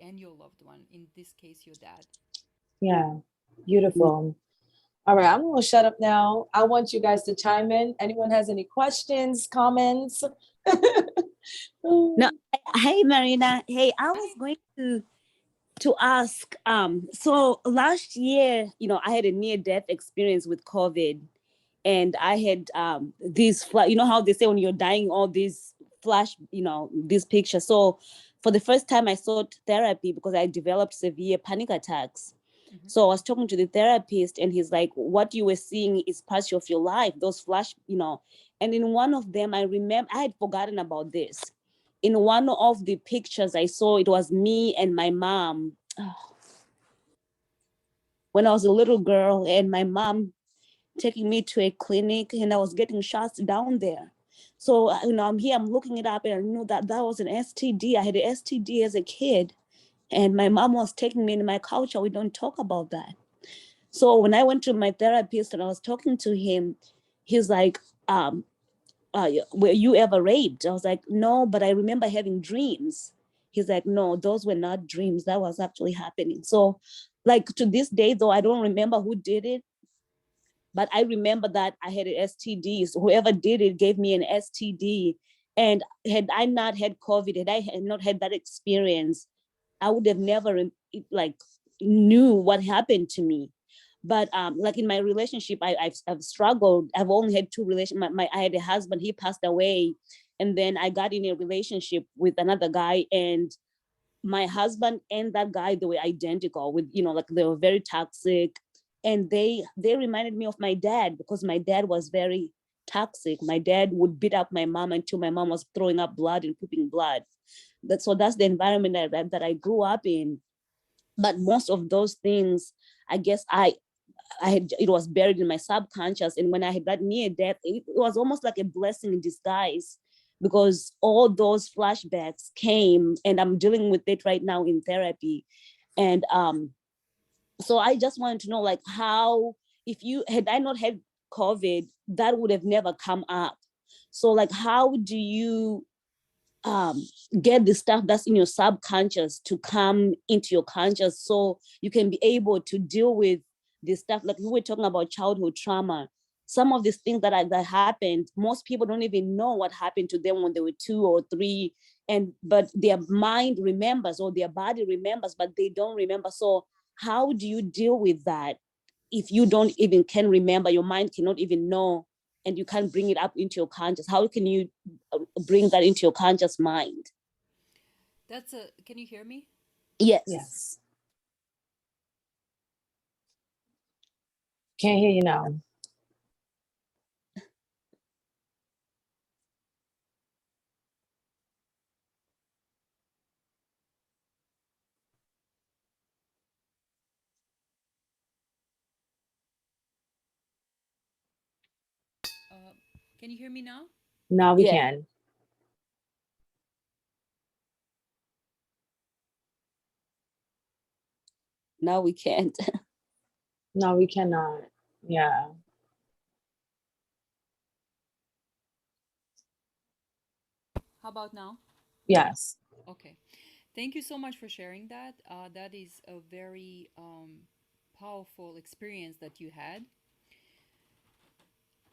and your loved one, in this case, your dad. Yeah, beautiful. All right, I'm going to shut up now. I want you guys to chime in. Anyone has any questions, comments? No, hey Marina. Hey, I was going to ask. So last year, I had a near-death experience with COVID, and I had these. You know how they say when you're dying, all these flash, these pictures. So for the first time, I sought therapy because I developed severe panic attacks. Mm-hmm. So I was talking to the therapist, and he's like, what you were seeing is parts of your life, those flash, And in one of them, I remember, I had forgotten about this. In one of the pictures I saw, it was me and my mom when I was a little girl, and my mom taking me to a clinic, and I was getting shots down there. So, I'm here, I'm looking it up, and I knew that was an STD. I had an STD as a kid, and my mom was taking me in my culture. We don't talk about that. So when I went to my therapist and I was talking to him, he's like, were you ever raped? I was like, no, but I remember having dreams. He's like, no, those were not dreams. That was actually happening. So like to this day, though, I don't remember who did it, but I remember that I had an STD. So whoever did it gave me an STD. And had I not had COVID, had I not had that experience, I would have never knew what happened to me. But like in my relationship, I've struggled. I've only had two relationships. I had a husband, he passed away, and then I got in a relationship with another guy, and my husband and that guy, they were identical. With like they were very toxic, And they reminded me of my dad, because my dad was very toxic. My dad would beat up my mom until my mom was throwing up blood and pooping blood. That's the environment that I grew up in. But most of those things, I guess it was buried in my subconscious. And when I had that near death, it was almost like a blessing in disguise, because all those flashbacks came, and I'm dealing with it right now in therapy. And so I just wanted to know, like, how, if you had I not had COVID, that would have never come up. So like, how do you get the stuff that's in your subconscious to come into your conscious, so you can be able to deal with this stuff? Like we were talking about childhood trauma. Some of these things that happened, most people don't even know what happened to them when they were 2 or 3, but their mind remembers, or their body remembers, but they don't remember. So how do you deal with that if you don't even can remember? Your mind cannot even know, and you can't bring it up into your conscious. How can you bring that into your conscious mind? Can you hear me? Yes. Yes. Can't hear you now. Can you hear me now? Now we Yeah. can. Now we can't. No, we cannot. Yeah. How about now? Yes. Okay. Thank you so much for sharing that. That is a very powerful experience that you had.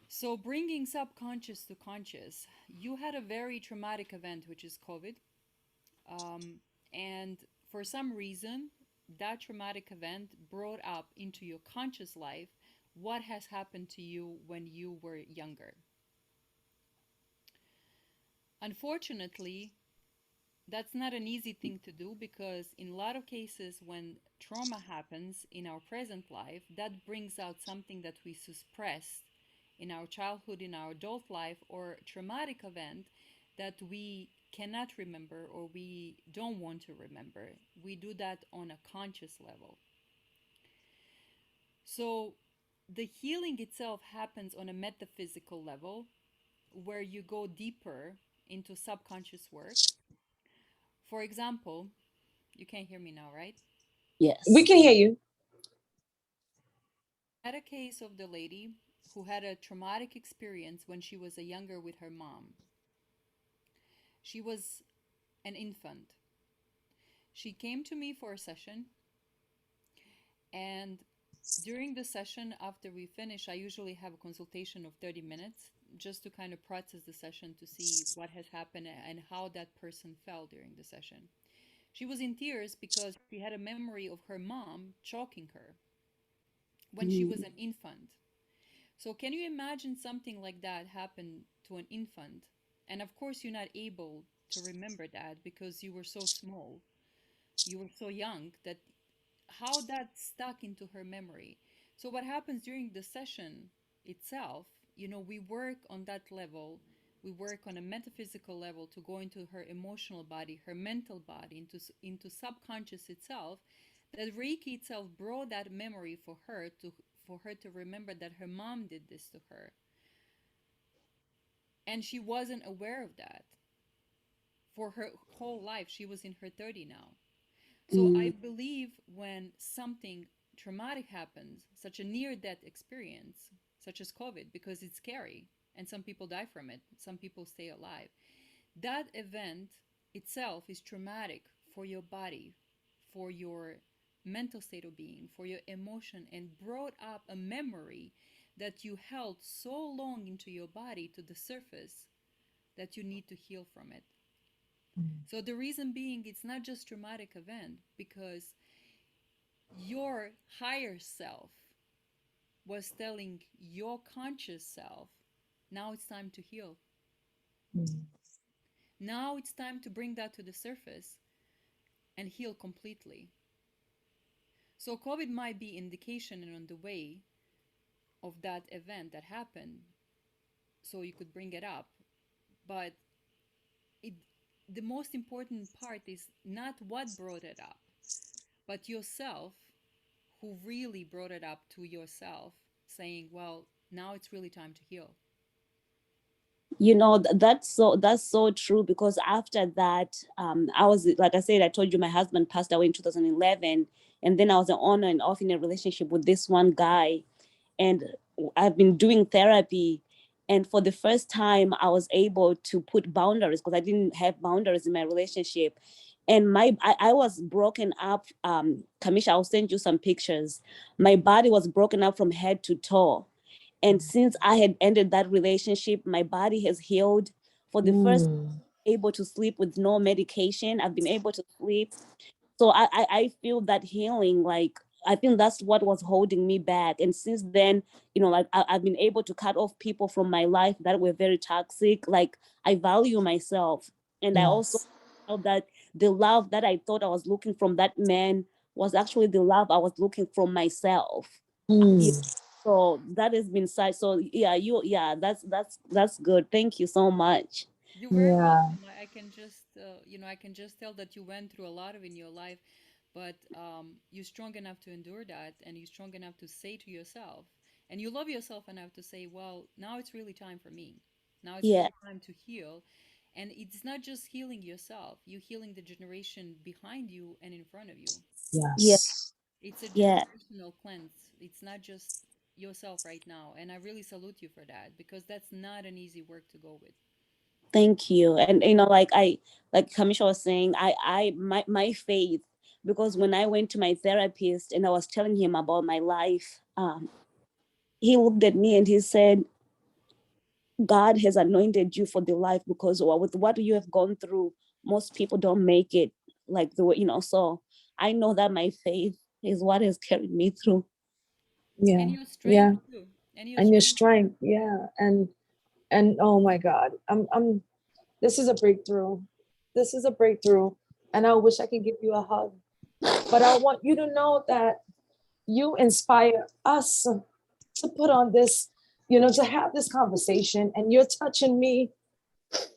So, bringing subconscious to conscious, you had a very traumatic event, which is COVID. And for some reason, that traumatic event brought up into your conscious life what has happened to you when you were younger. Unfortunately, that's not an easy thing to do, because in a lot of cases when trauma happens in our present life, that brings out something that we suppressed in our childhood, in our adult life, or traumatic event that we cannot remember or we don't want to remember. We do that on a conscious level. So the healing itself happens on a metaphysical level, where you go deeper into subconscious work. For example, you can't hear me now, right? Yes. We can hear you. I had a case of the lady who had a traumatic experience when she was a younger with her mom. She was an infant. She came to me for a session, and during the session, after we finish, I usually have a consultation of 30 minutes just to kind of process the session, to see what has happened and how that person felt during the session. She was in tears because she had a memory of her mom choking her when she was an infant. So, can you imagine something like that happen to an infant? And of course, you're not able to remember that because you were so small, you were so young, that how that stuck into her memory. So, what happens during the session itself, we work on that level. We work on a metaphysical level to go into her emotional body, her mental body, into subconscious itself. That Reiki itself brought that memory for her to remember that her mom did this to her, and she wasn't aware of that for her whole life. She was in her 30 now. So I believe when something traumatic happens, such a near death experience, such as COVID, because it's scary and some people die from it, some people stay alive, that event itself is traumatic for your body, for your mental state of being, for your emotion, and brought up a memory that you held so long into your body to the surface that you need to heal from it. So the reason being, it's not just traumatic event, because your higher self was telling your conscious self, now it's time to heal. Now it's time to bring that to the surface and heal completely. So COVID might be indication and on the way of that event that happened, so you could bring it up. But it, the most important part is not what brought it up, but yourself, who really brought it up to yourself, saying, well, now it's really time to heal. That's so true, because after that, I was, like I said, I told you my husband passed away in 2011, and then I was on and off in a relationship with this one guy, and I've been doing therapy, and for the first time I was able to put boundaries, because I didn't have boundaries in my relationship. And I was broken up. Kamisha, I'll send you some pictures. My body was broken up from head to toe. And since I had ended that relationship, my body has healed. For the first, able to sleep with no medication. I've been able to sleep. So I feel that healing, like, I think that's what was holding me back. And since then, like, I've been able to cut off people from my life that were very toxic. Like, I value myself. And I also Yes. felt that the love that I thought I was looking from that man was actually the love I was looking from myself. Yeah. Mm. So that has been such. So yeah, that's good. Thank you so much. You're very Yeah. welcome. I can just, I can just tell that you went through a lot of in your life, but you're strong enough to endure that, and you're strong enough to say to yourself, and you love yourself enough to say, well, now it's really time for me. Now it's Yeah, really time to heal. And it's not just healing yourself, you're healing the generation behind you and in front of you. yeah, Yes. It's a yeah. generational cleanse. It's not just yourself right now. And I really salute you for that, because that's not an easy work to go with. Thank you. And like Kamisha was saying, my faith, because when I went to my therapist and I was telling him about my life, he looked at me and he said, God has anointed you for the life, because with what you have gone through, most people don't make it like the way, so I know that my faith is what has carried me through. And Yeah. your strength Yeah. too. And your And your strength too. strength. Yeah. And oh my God. This is a breakthrough. This is a breakthrough. And I wish I could give you a hug. But I want you to know that you inspire us to put on this, to have this conversation. And you're touching me.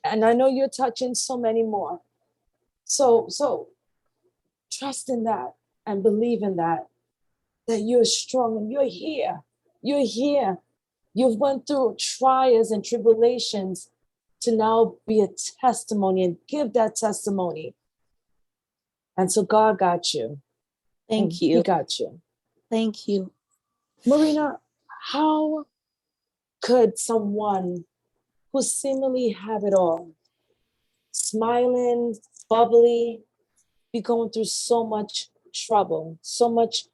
And I know you're touching so many more. So trust in that and believe in that you're strong and you're here. You're here. You've went through trials and tribulations to now be a testimony and give that testimony. And so God got you. Thank He you. got you. Thank you. Marina, how could someone who seemingly have it all, smiling, bubbly, be going through so much trouble, so much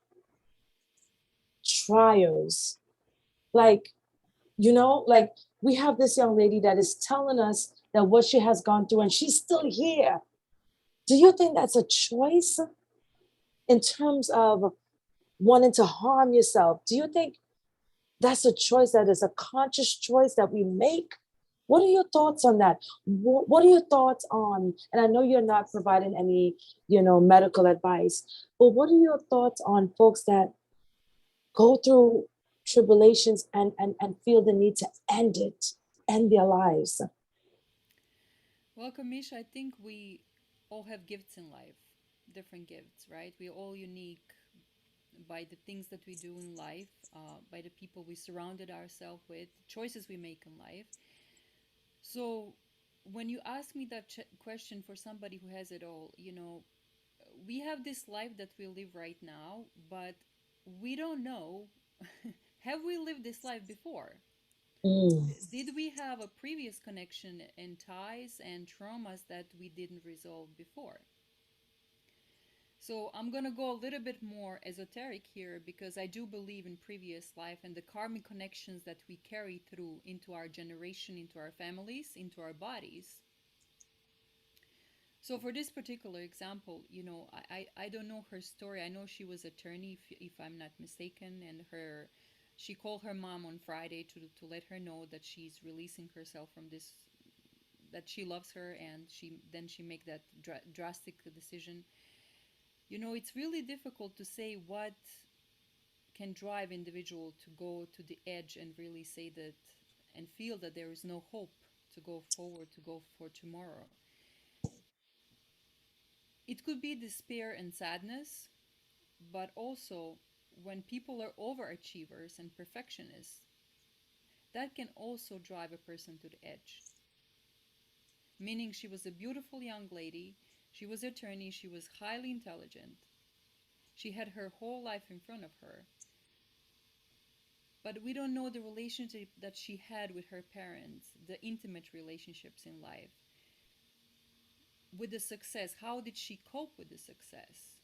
trials? Like, like we have this young lady that is telling us that what she has gone through and she's still here. Do you think that's a choice in terms of wanting to harm yourself? Do you think that's a choice that is a conscious choice that we make? What are your thoughts on that? What are your thoughts on, and I know you're not providing any, medical advice, but what are your thoughts on folks that go through tribulations and feel the need to end their lives? Well, Kamisha, I think we all have gifts in life, different gifts, right? We're all unique by the things that we do in life, by the people we surrounded ourselves with, choices we make in life. So, when you ask me that question for somebody who has it all, we have this life that we live right now, but we don't know, have we lived this life before? Mm. Did we have a previous connection and ties and traumas that we didn't resolve before? So I'm going to go a little bit more esoteric here, because I do believe in previous life and the karmic connections that we carry through into our generation, into our families, into our bodies. So for this particular example, I don't know her story. I know she was attorney, if I'm not mistaken, and she called her mom on Friday to let her know that she's releasing herself from this, that she loves her, and she make that drastic decision. it's really difficult to say what can drive individual to go to the edge and really say that and feel that there is no hope to go forward, to go for tomorrow. It could be despair and sadness, but also when people are overachievers and perfectionists, that can also drive a person to the edge. Meaning she was a beautiful young lady, she was an attorney, she was highly intelligent, she had her whole life in front of her, but we don't know the relationship that she had with her parents, the intimate relationships in life. With the success, how did she cope with the success?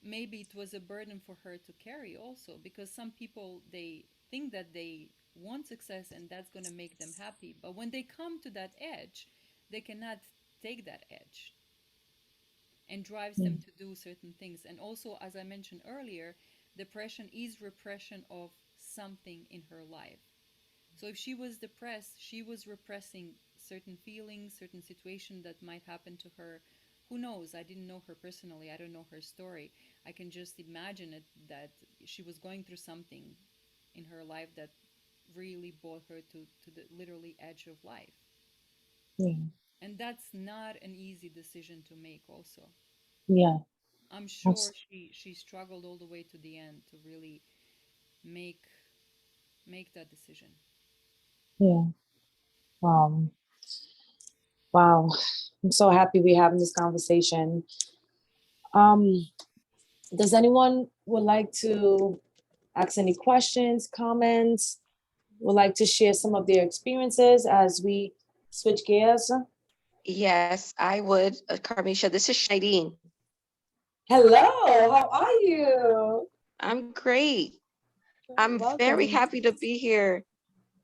Maybe it was a burden for her to carry also, because some people, they think that they want success and that's going to make them happy, but when they come to that edge, they cannot take that edge, and drives them to do certain things. And also, as I mentioned earlier, depression is repression of something in her life. So if she was depressed, she was repressing certain feelings, certain situation that might happen to her. Who knows? I didn't know her personally. I don't know her story. I can just imagine it, that she was going through something in her life that really brought her to the literally edge of life. Yeah. And that's not an easy decision to make also. Yeah. I'm sure she struggled all the way to the end to really make that decision. Yeah. Um, wow. I'm so happy we're having this conversation. Um, does anyone would like to ask any questions, comments, would like to share some of their experiences as we switch gears? Yes, I would. Carmisha, this is Shireen. Hello, how are you? I'm great. I'm very Welcome. happy to be here.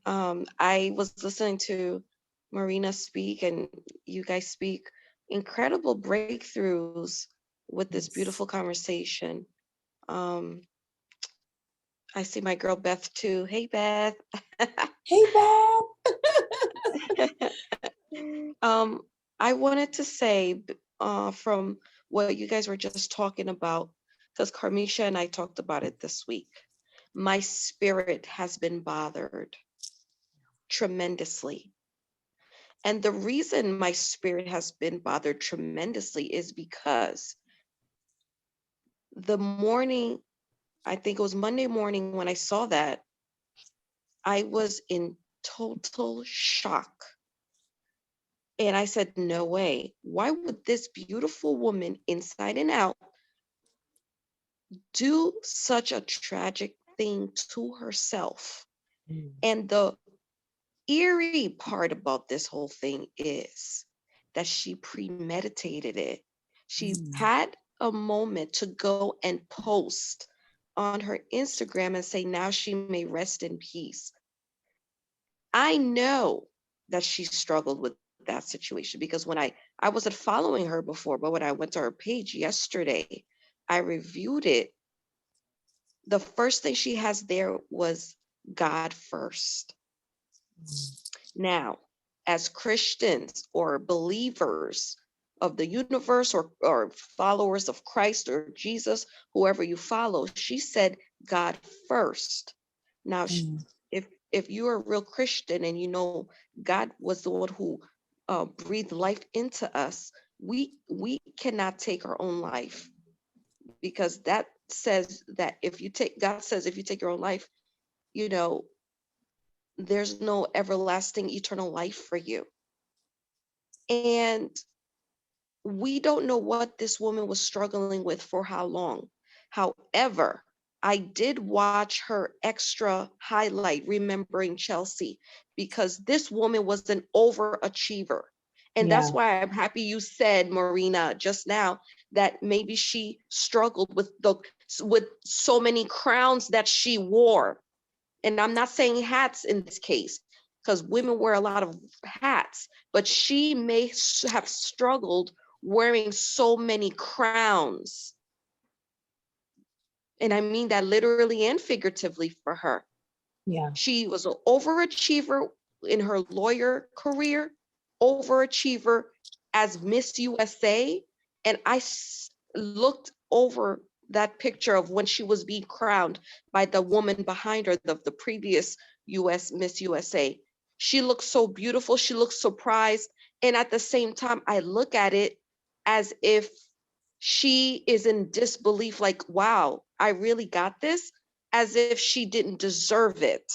I was listening to Marina speak and you guys speak incredible breakthroughs with this beautiful conversation. Um, I see my girl Beth too. Hey, Beth. Hey, Bob. I wanted to say from what you guys were just talking about, because Carmisha and I talked about it this week. My spirit has been bothered tremendously. And the reason my spirit has been bothered tremendously is because the morning, I think it was Monday morning when I saw that, I was in total shock. And I said, no way. Why would this beautiful woman, inside and out, do such a tragic thing to herself? And the eerie part about this whole thing is that she premeditated it. She had a moment to go and post on her Instagram and say, now she may rest in peace. I know that she struggled with that situation because when I wasn't following her before, but when I went to her page yesterday, I reviewed it. The first thing she has there was God first. Now, as Christians or believers of the universe or followers of Christ or Jesus, whoever you follow, she said God first. Now, if you're a real Christian and you know God was the one who breathed life into us, we cannot take our own life, because that says that God says if you take your own life, you know, there's no everlasting eternal life for you. And we don't know what this woman was struggling with for how long. However, I did watch her extra highlight, remembering Chelsea, because this woman was an overachiever. And that's why I'm happy you said, Marina, just now, that maybe she struggled with so many crowns that she wore. And I'm not saying hats in this case, because women wear a lot of hats, but she may have struggled wearing so many crowns. And I mean that literally and figuratively for her. Yeah. She was an overachiever in her lawyer career, overachiever as Miss USA. And looked over that picture of when she was being crowned by the woman behind her, the previous Miss USA. She looked so beautiful. She looked surprised. And at the same time, I look at it as if she is in disbelief, like, wow, I really got this, as if she didn't deserve it.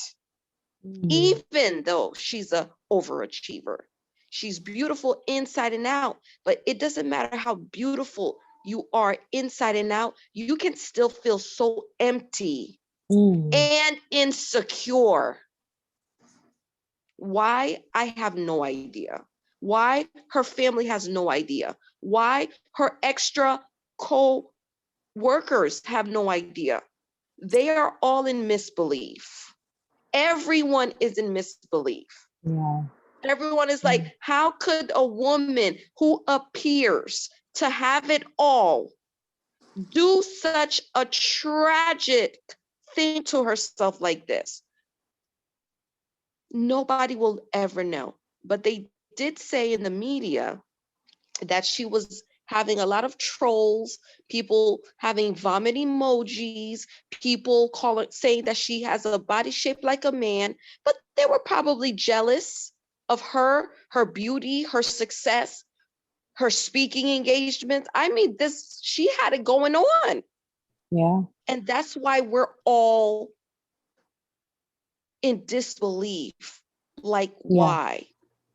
Even though she's an overachiever. She's beautiful inside and out, but it doesn't matter how beautiful you are inside and out, you can still feel so empty and insecure. Why? I have no idea. Why? Her family has no idea. Why? Her extra co-workers have no idea. They are all in misbelief. Everyone is in misbelief. Yeah. Everyone is like, how could a woman who appears to have it all do such a tragic thing to herself like this? Nobody will ever know. But they did say in the media that she was having a lot of trolls, people having vomit emojis, people saying that she has a body shaped like a man, but they were probably jealous of her beauty, her success, her speaking engagements. I mean, she had it going on. Yeah. And that's why we're all in disbelief. Like, why?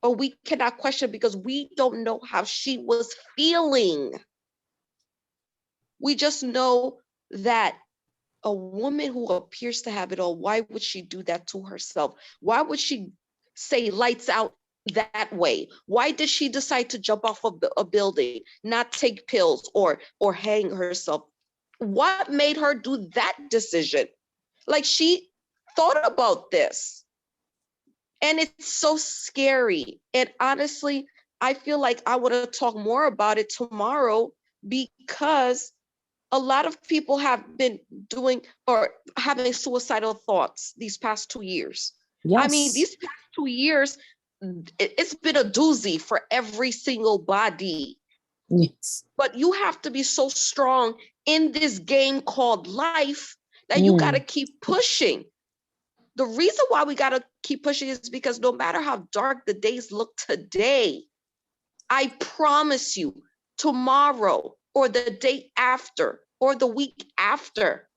But we cannot question because we don't know how she was feeling. We just know that a woman who appears to have it all, why would she do that to herself? Why would she say lights out that way? Why did she decide to jump off of a building, not take pills or hang herself? What made her do that decision? Like, she thought about this. And it's so scary. And honestly, I feel like I want to talk more about it tomorrow because a lot of people have been doing or having suicidal thoughts these past 2 years. Yes. I mean, these past 2 years, it's been a doozy for every single body. Yes. But you have to be so strong in this game called life that you got to keep pushing. The reason why we got to keep pushing is because no matter how dark the days look today, I promise you, tomorrow or the day after or the week after,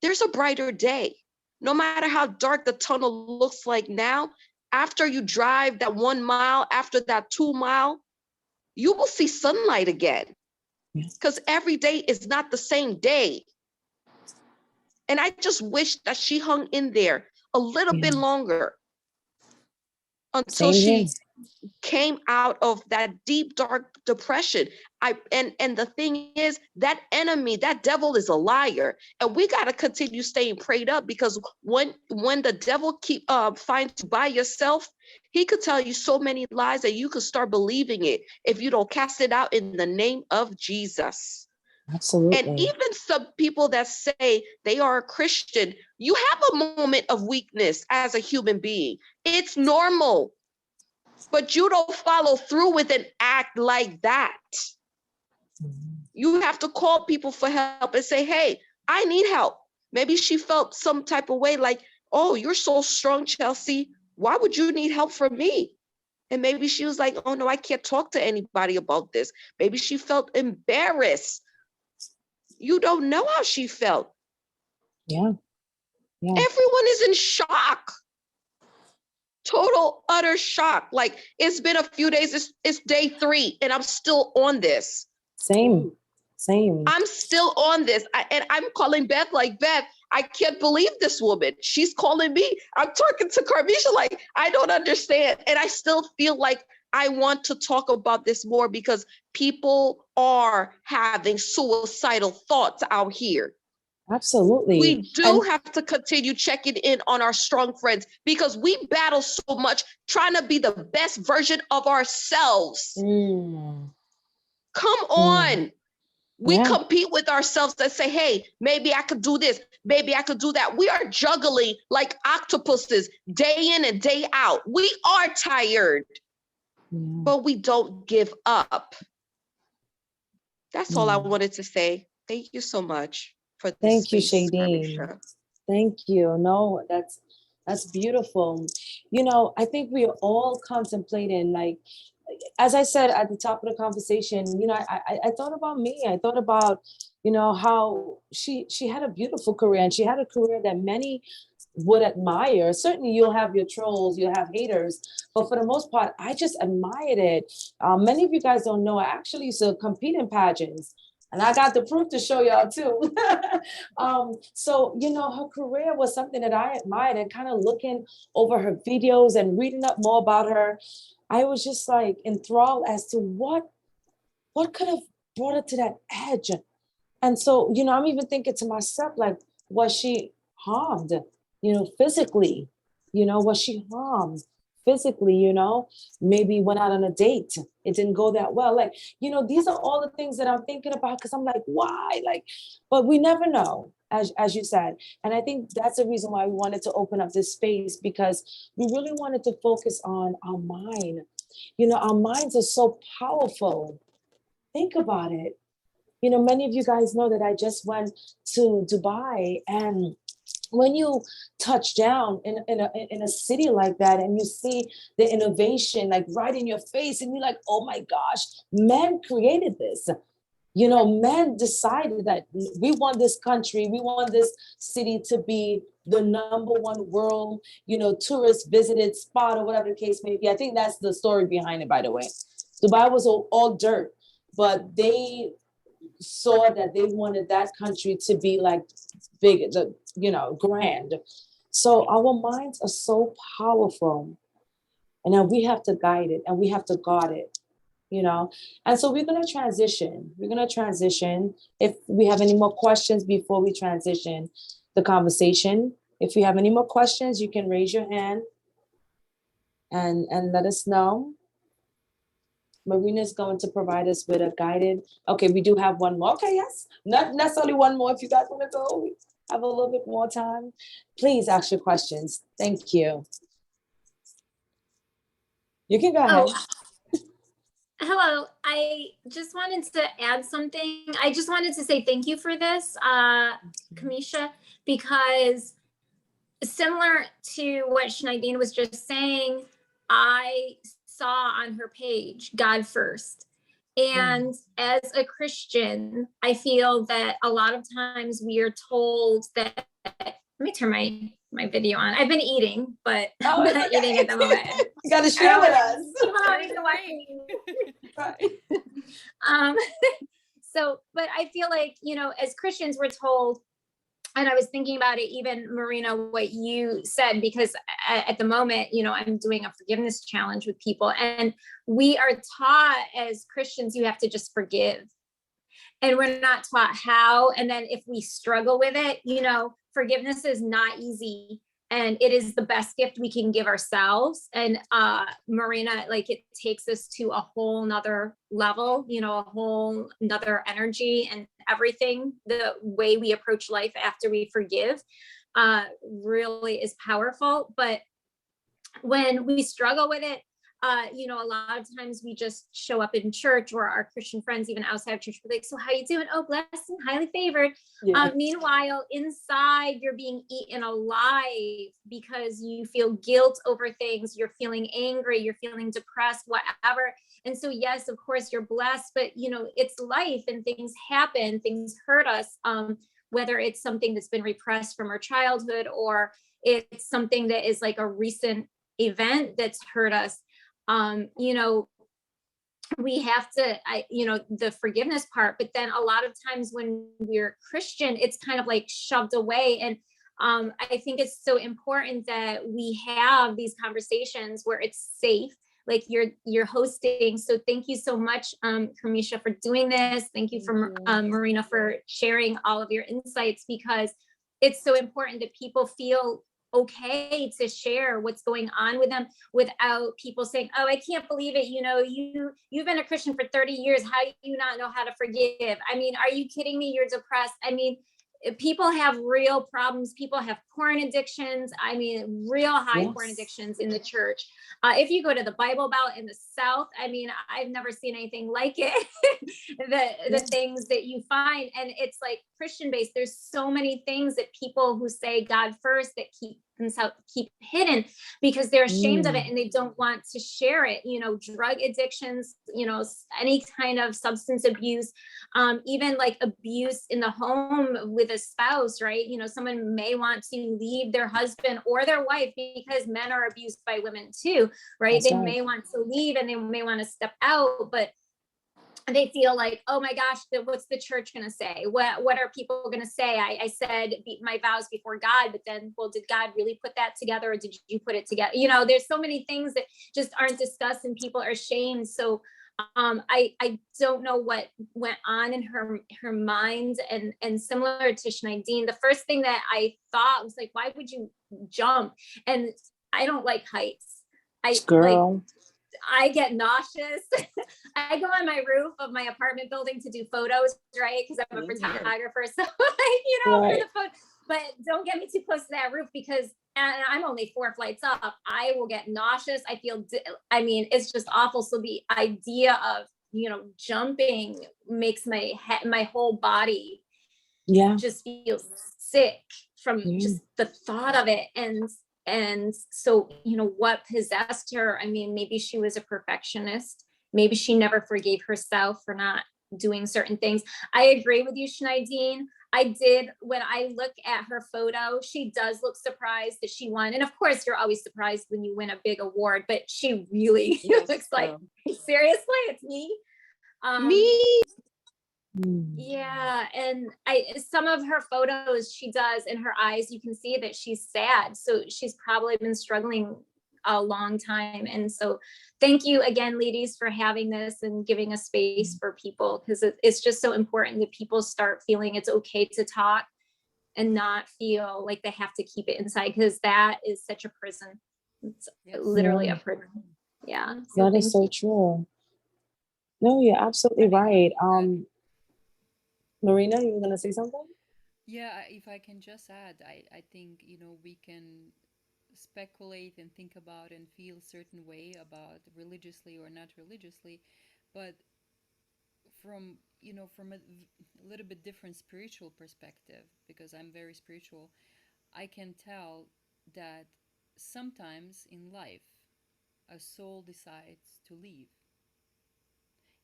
there's a brighter day. No matter how dark the tunnel looks like now, after you drive that 1 mile, after that 2 mile, you will see sunlight again. Because every day is not the same day. And I just wish that she hung in there a little bit longer until she came out of that deep, dark depression. And the thing is, that enemy, that devil is a liar. And we got to continue staying prayed up because when the devil finds you by yourself, he could tell you so many lies that you could start believing it if you don't cast it out in the name of Jesus. Absolutely. And even some people that say they are a Christian, you have a moment of weakness as a human being. It's normal. But you don't follow through with an act like that. You have to call people for help and say, hey, I need help. Maybe she felt some type of way like, oh, you're so strong, Chelsea. Why would you need help from me? And maybe she was like, oh, no, I can't talk to anybody about this. Maybe she felt embarrassed. You don't know how she felt. Yeah. Everyone is in shock. Total, utter shock. Like, it's been a few days. It's day 3 and I'm still on this. Same. I'm still on this. And I'm calling Beth like, Beth, I can't believe this woman. She's calling me. I'm talking to Carmisha like, I don't understand. And I still feel like I want to talk about this more because people are having suicidal thoughts out here. Absolutely. We do have to continue checking in on our strong friends because we battle so much trying to be the best version of ourselves. Come on. We compete with ourselves and say, hey, maybe I could do this. Maybe I could do that. We are juggling like octopuses day in and day out. We are tired, but we don't give up. That's all I wanted to say. Thank you so much for this Thank you, space, Shadeen. Marisha. Thank you. No, that's beautiful. You know, I think we are all contemplating, like, as I said at the top of the conversation, you know, I thought about me. I thought about, you know, how she had a beautiful career, and she had a career that many would admire. Certainly, you'll have your trolls, you'll have haters, but for the most part, I just admired it. Many of you guys don't know, I actually used to compete in pageants. And I got the proof to show y'all too. So, you know, her career was something that I admired, and kind of looking over her videos and reading up more about her, I was just like enthralled as to what could have brought her to that edge. And so, you know, I'm even thinking to myself, like, was she harmed, you know, physically? You know, was she harmed physically? You know, maybe went out on a date. It didn't go that well. Like, you know, these are all the things that I'm thinking about, because I'm like, why? Like, but we never know, as you said. And I think that's the reason why we wanted to open up this space, because we really wanted to focus on our mind. You know, our minds are so powerful. Think about it. You know, many of you guys know that I just went to Dubai, and when you touch down in a city like that, and you see the innovation like right in your face, and you're like, oh my gosh, men created this. You know, men decided that we want this country, we want this city to be the #1 world, you know, tourist visited spot, or whatever the case may be. I think that's the story behind it, by the way. Dubai was all dirt, but they saw that they wanted that country to be like big, you know, grand. So our minds are so powerful, and now we have to guide it, and we have to guard it, you know. And so we're going to transition. If we have any more questions before we transition the conversation, if you have any more questions, you can raise your hand and let us know. Marina is going to provide us with a guided. Okay, we do have one more. Okay, yes, not necessarily one more. If you guys want to go, we have a little bit more time. Please ask your questions. Thank you. You can go ahead. Hello, I just wanted to add something. I just wanted to say thank you for this, Kamisha, because similar to what Schneidine was just saying, I saw on her page God first. And as a Christian, I feel that a lot of times we are told that, let me turn my video on. I've been eating, but I'm not eating at the moment. You got to share with us. So, but I feel like, you know, as Christians, we're told, and I was thinking about it, even Marina, what you said, because at the moment, you know, I'm doing a forgiveness challenge with people, and we are taught as Christians, you have to just forgive. And we're not taught how. And then if we struggle with it, you know, forgiveness is not easy. And it is the best gift we can give ourselves. And Marina, like, it takes us to a whole nother level, you know, a whole nother energy, and everything. The way we approach life after we forgive really is powerful. But when we struggle with it, you know, a lot of times we just show up in church, or our Christian friends, even outside of church, we're like, so how you doing? Oh, blessed and highly favored. Yeah. Meanwhile, inside you're being eaten alive because you feel guilt over things. You're feeling angry. You're feeling depressed, whatever. And so, yes, of course you're blessed, but you know, it's life and things happen, things hurt us. Whether it's something that's been repressed from our childhood, or it's something that is like a recent event that's hurt us. You know, we have to, you know, the forgiveness part, but then a lot of times when we're Christian, it's kind of like shoved away. And I think it's so important that we have these conversations where it's safe, like you're hosting. So thank you so much, Kamisha, for doing this. Thank you for Marina for sharing all of your insights, because it's so important that people feel okay to share what's going on with them without people saying, oh, I can't believe it. You know, you've been a Christian for 30 years. How do you not know how to forgive? I mean, are you kidding me? You're depressed. I mean, people have real problems. People have porn addictions. I mean, real high porn addictions in the church. If you go to the Bible Belt in the South, I mean, I've never seen anything like it. The things that you find, and it's like Christian based. There's so many things that people who say God first that keep themselves keep hidden because they're ashamed of it and they don't want to share it. You know, drug addictions, you know, any kind of substance abuse, even like abuse in the home with a spouse, right? You know, someone may want to leave their husband or their wife because men are abused by women too, right? They may want to leave and they may want to step out, but they feel like, oh my gosh, what's the church going to say? What are people going to say? I said my vows before God, but then, well, did God really put that together or did you put it together? You know, there's so many things that just aren't discussed and people are ashamed. So I don't know what went on in her mind, and similar to Schneidine, the first thing that I thought was like, why would you jump? And I don't like heights. I get nauseous. I go on my roof of my apartment building to do photos, right? Because I'm a photographer. So, you know, for the photo, but don't get me too close to that roof because and I'm only 4 flights up. I will get nauseous. I feel, I mean, it's just awful. So the idea of, you know, jumping makes my head, my whole body just feel sick from just the thought of it. And so, you know, what possessed her? I mean, maybe she was a perfectionist. Maybe she never forgave herself for not doing certain things. I agree with you, Schneidine. I did, when I look at her photo, she does look surprised that she won. And of course, you're always surprised when you win a big award, but she really looks like, seriously, it's me. Me. Yeah, and some of her photos she does in her eyes, you can see that she's sad. So she's probably been struggling a long time. And so thank you again, ladies, for having this and giving a space for people, because it's just so important that people start feeling it's okay to talk and not feel like they have to keep it inside, because that is such a prison. It's literally a prison. Yeah. So that is so true. No, you're absolutely right. Marina, you were gonna say something? Yeah, if I can just add, I think, you know, we can speculate and think about and feel certain way about religiously or not religiously, but from, you know, from a little bit different spiritual perspective, because I'm very spiritual, I can tell that sometimes in life a soul decides to leave.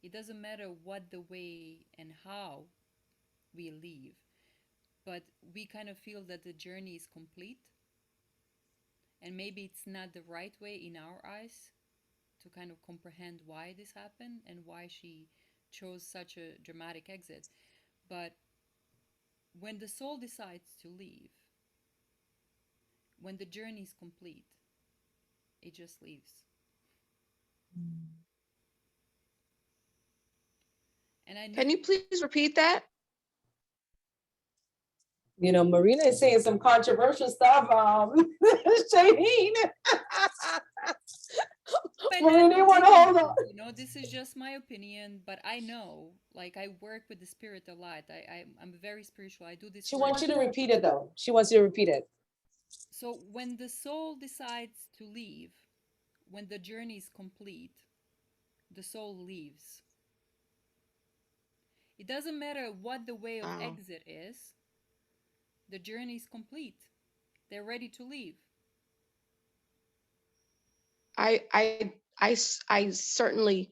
It doesn't matter what the way and how we leave, but we kind of feel that the journey is complete, and maybe it's not the right way in our eyes to kind of comprehend why this happened and why she chose such a dramatic exit. But when the soul decides to leave, when the journey is complete, it just leaves. And I know, Can you please repeat that? You know, Marina is saying some controversial stuff. Shadeen. Marina, you want to hold on? You know, this is just my opinion, but I know, like, I work with the spirit a lot. I'm very spiritual. I do this. She wants you to repeat it, though. She wants you to repeat it. So when the soul decides to leave, when the journey is complete, the soul leaves. It doesn't matter what the way of exit is. The journey is complete. They're ready to leave. I certainly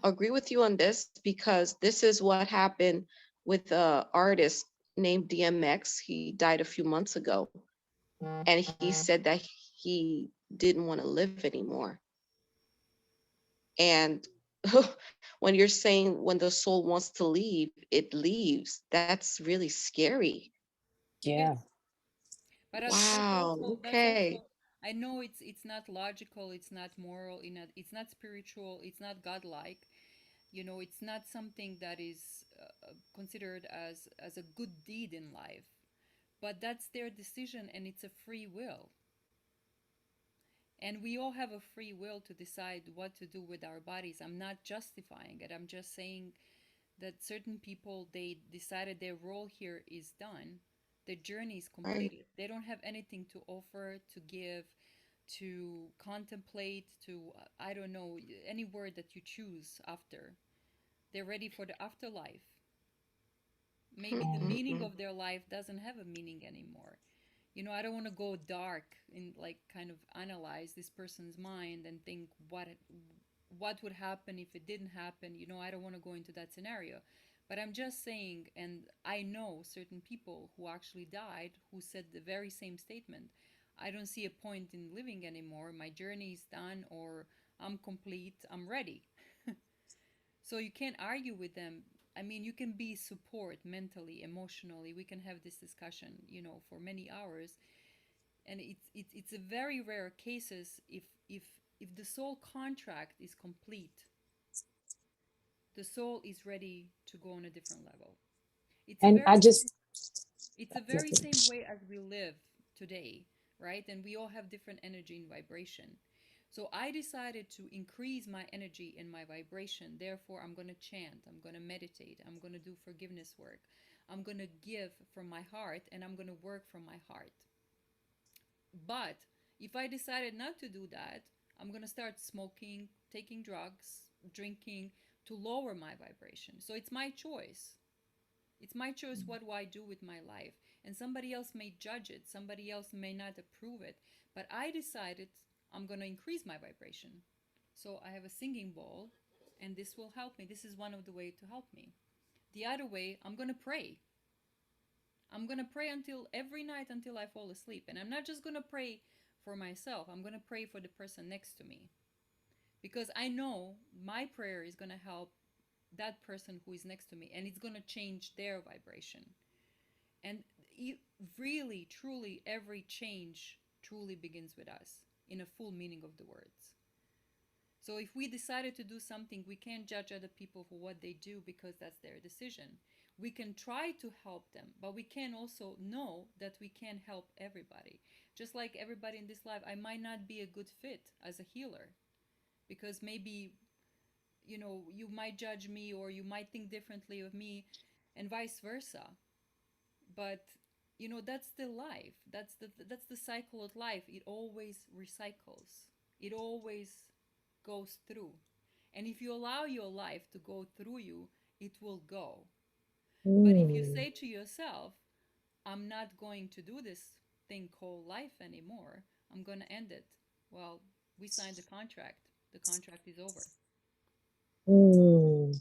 agree with you on this, because this is what happened with an artist named DMX. He died a few months ago, and he said that he didn't want to live anymore. And when you're saying when the soul wants to leave, it leaves, that's really scary. Yeah. But wow. Okay. Also, I know it's not logical, it's not moral, it's not spiritual, it's not godlike. You know, it's not something that is considered as a good deed in life. But that's their decision, and it's a free will. And we all have a free will to decide what to do with our bodies. I'm not justifying it. I'm just saying that certain people, they decided their role here is done, their journey is Right. completed. They don't have anything to offer, to give, to contemplate, to I don't know, any word that you choose after. They're ready for the afterlife. Maybe the meaning Mm-mm-mm. of their life doesn't have a meaning anymore. I don't want to go dark and like kind of analyze this person's mind and think what would happen if it didn't happen. I don't want to go into that scenario. But I'm just saying, and I know certain people who actually died who said the very same statement. I don't see a point in living anymore. My journey is done, or I'm complete, I'm ready. So you can't argue with them. I mean, you can be support mentally, emotionally. We can have this discussion, for many hours. And it's a very rare cases if the soul contract is complete, the soul is ready to go on a different level. It's a And I very just, it's a very same way as we live today, right? And we all have different energy and vibration. So I decided to increase my energy and my vibration. Therefore, I'm going to chant, I'm going to meditate, I'm going to do forgiveness work, I'm going to give from my heart, and I'm going to work from my heart. But if I decided not to do that, I'm going to start smoking, taking drugs, drinking to lower my vibration. So it's my choice. It's my choice. What do I do with my life? And somebody else may judge it, somebody else may not approve it. But I decided I'm going to increase my vibration. So I have a singing bowl, and this will help me. This is one of the ways to help me. The other way, I'm going to pray. I'm going to pray until every night until I fall asleep. And I'm not just going to pray for myself. I'm going to pray for the person next to me. Because I know my prayer is going to help that person who is next to me, and it's going to change their vibration. And really, truly, every change truly begins with us in a full meaning of the words. So if we decided to do something, we can't judge other people for what they do because that's their decision. We can try to help them, but we can also know that we can't help everybody. Just like everybody in this life, I might not be a good fit as a healer because maybe, you might judge me or you might think differently of me, and vice versa. But that's the life. That's the cycle of life. It always recycles. It always goes through. And if you allow your life to go through you, it will go. But if you say to yourself, I'm not going to do this thing called life anymore, I'm going to end it. Well, we signed the contract. The contract is over. mm,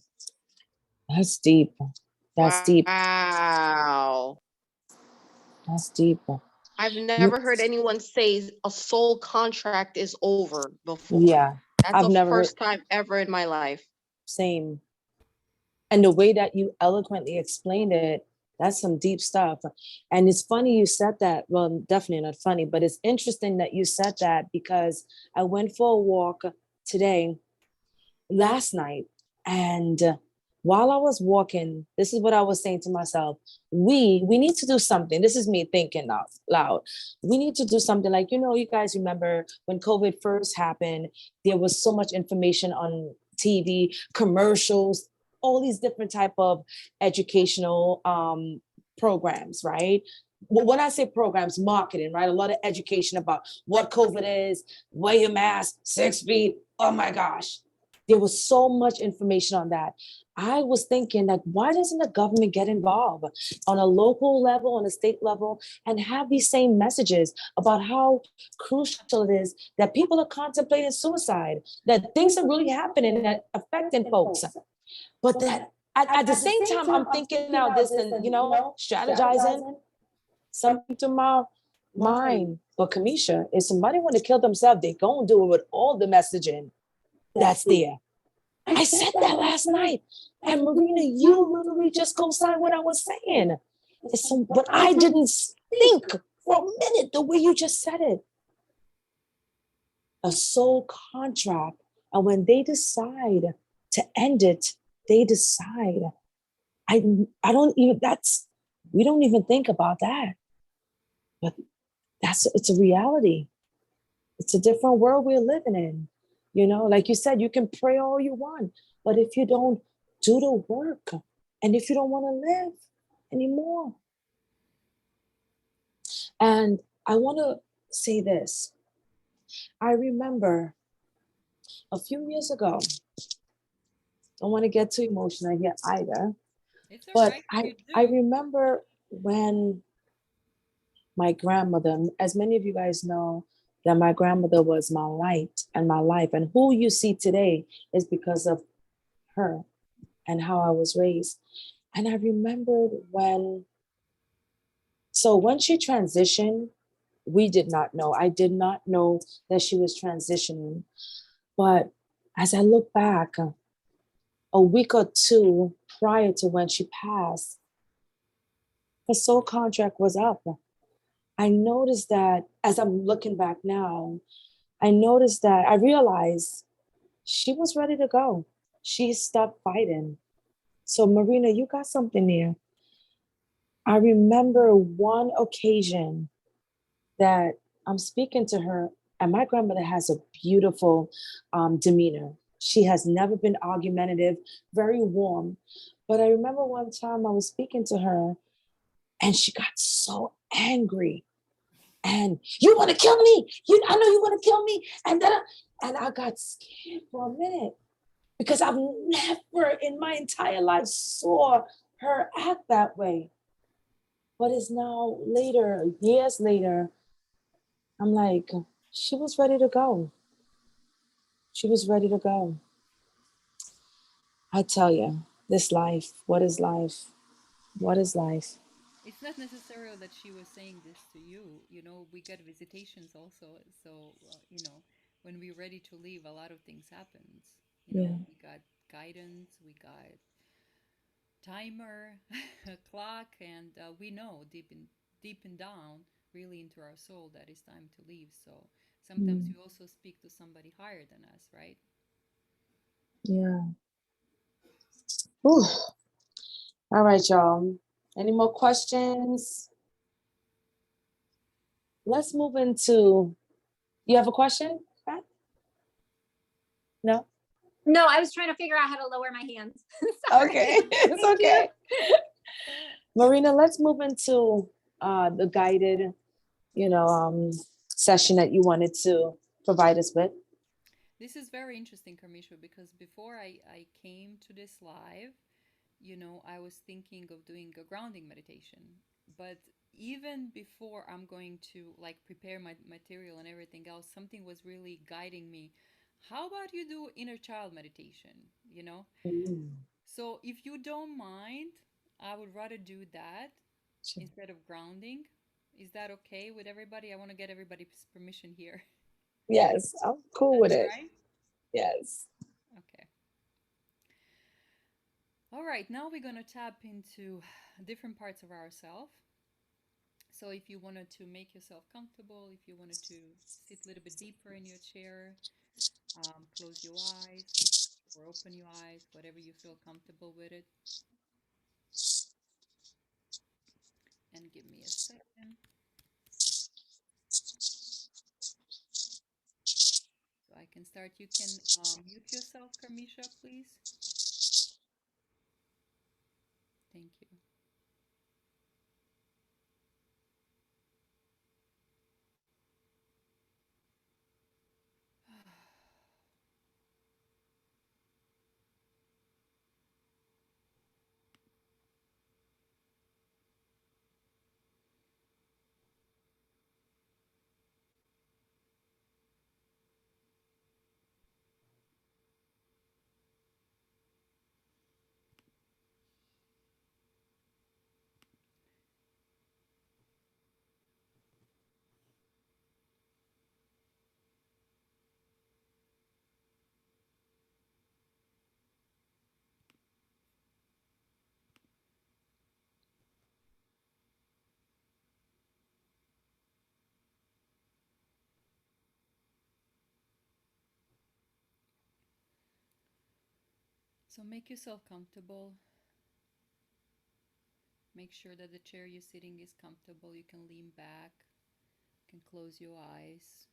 that's deep. That's deep. Wow. That's deep. I've You, never heard anyone say a soul contract is over before. yeah, That's I've the never heard, first time ever in my life. same. And the way that you eloquently explained it, that's some deep stuff. And it's funny you said that. Well, definitely not funny, but it's interesting that you said that because I went for a walk today, last night, and while I was walking, this is what I was saying to myself. We need to do something. This is me thinking out loud. We need to do something like, you guys remember when COVID first happened, there was so much information on TV, commercials, all these different type of educational programs, right? When I say programs, marketing, right? A lot of education about what COVID is, wear your mask, 6 feet. Oh my gosh. There was so much information on that. I was thinking, like, why doesn't the government get involved on a local level, on a state level, and have these same messages about how crucial it is that people are contemplating suicide, that things are really happening that affecting folks. But that at the same time, I'm thinking now this and, strategizing. Something to my mind. But Kamisha, if somebody want to kill themselves, they gonna do it with all the messaging that's there. I said that last night. And Marina, you literally just co-signed what I was saying. But I didn't think for a minute the way you just said it. A soul contract. And when they decide to end it, they decide. I don't even, we don't even think about that. But it's a reality. It's a different world we're living in. Like you said, you can pray all you want, but if you don't do the work, And if you don't want to live anymore. And I want to say this. I remember a few years ago, don't want to get too emotional here either, It's all but right if you I do. remember when my grandmother, as many of you guys know, that my grandmother was my light and my life. And who you see today is because of her and how I was raised. And I remembered when she transitioned, we did not know. I did not know that she was transitioning. But as I look back, a week or two prior to when she passed, her soul contract was up. I noticed that as I'm looking back now, I realized she was ready to go. She stopped fighting. So, Marina, you got something there. I remember one occasion that I'm speaking to her, and my grandmother has a beautiful demeanor. She has never been argumentative, very warm. But I remember one time I was speaking to her, and she got so angry. And you want to kill me? I know you want to kill me. And I got scared for a minute because I've never in my entire life saw her act that way. But it's now later, years later, I'm like, she was ready to go. She was ready to go. I tell you, this life, what is life? What is life? It's not necessarily that she was saying this to you. You know, we get visitations also. So, when we're ready to leave, a lot of things happens. You Yeah. know, we got guidance, we got timer, a clock, and we know deep and down, really into our soul, that it's time to leave. So sometimes Mm, we also speak to somebody higher than us, right? yeah. Ooh. All right, y'all. Any more questions? Let's move into. You have a question? Pat? No? No, I was trying to figure out how to lower my hands. Okay, it's Thank you. okay. Marina, let's move into the guided, session that you wanted to provide us with. This is very interesting, Kamisha, because before I came to this live, I was thinking of doing a grounding meditation. But even before I'm going to like prepare my material and everything else, something was really guiding me. How about you do inner child meditation, you know? Mm. So if you don't mind, I would rather do that Sure. instead of grounding. Is that okay with everybody? I want to get everybody's permission here. Yes, I'm cool with That's all it. right? Yes. Okay. All right, now we're going to tap into different parts of ourselves. So if you wanted to make yourself comfortable, if you wanted to sit a little bit deeper in your chair, close your eyes or open your eyes, whatever you feel comfortable with it. And give me a second. So I can start. You can mute yourself, Karmisha, please. Thank you. So make yourself comfortable. Make sure that the chair you're sitting is comfortable. You can lean back. You can close your eyes.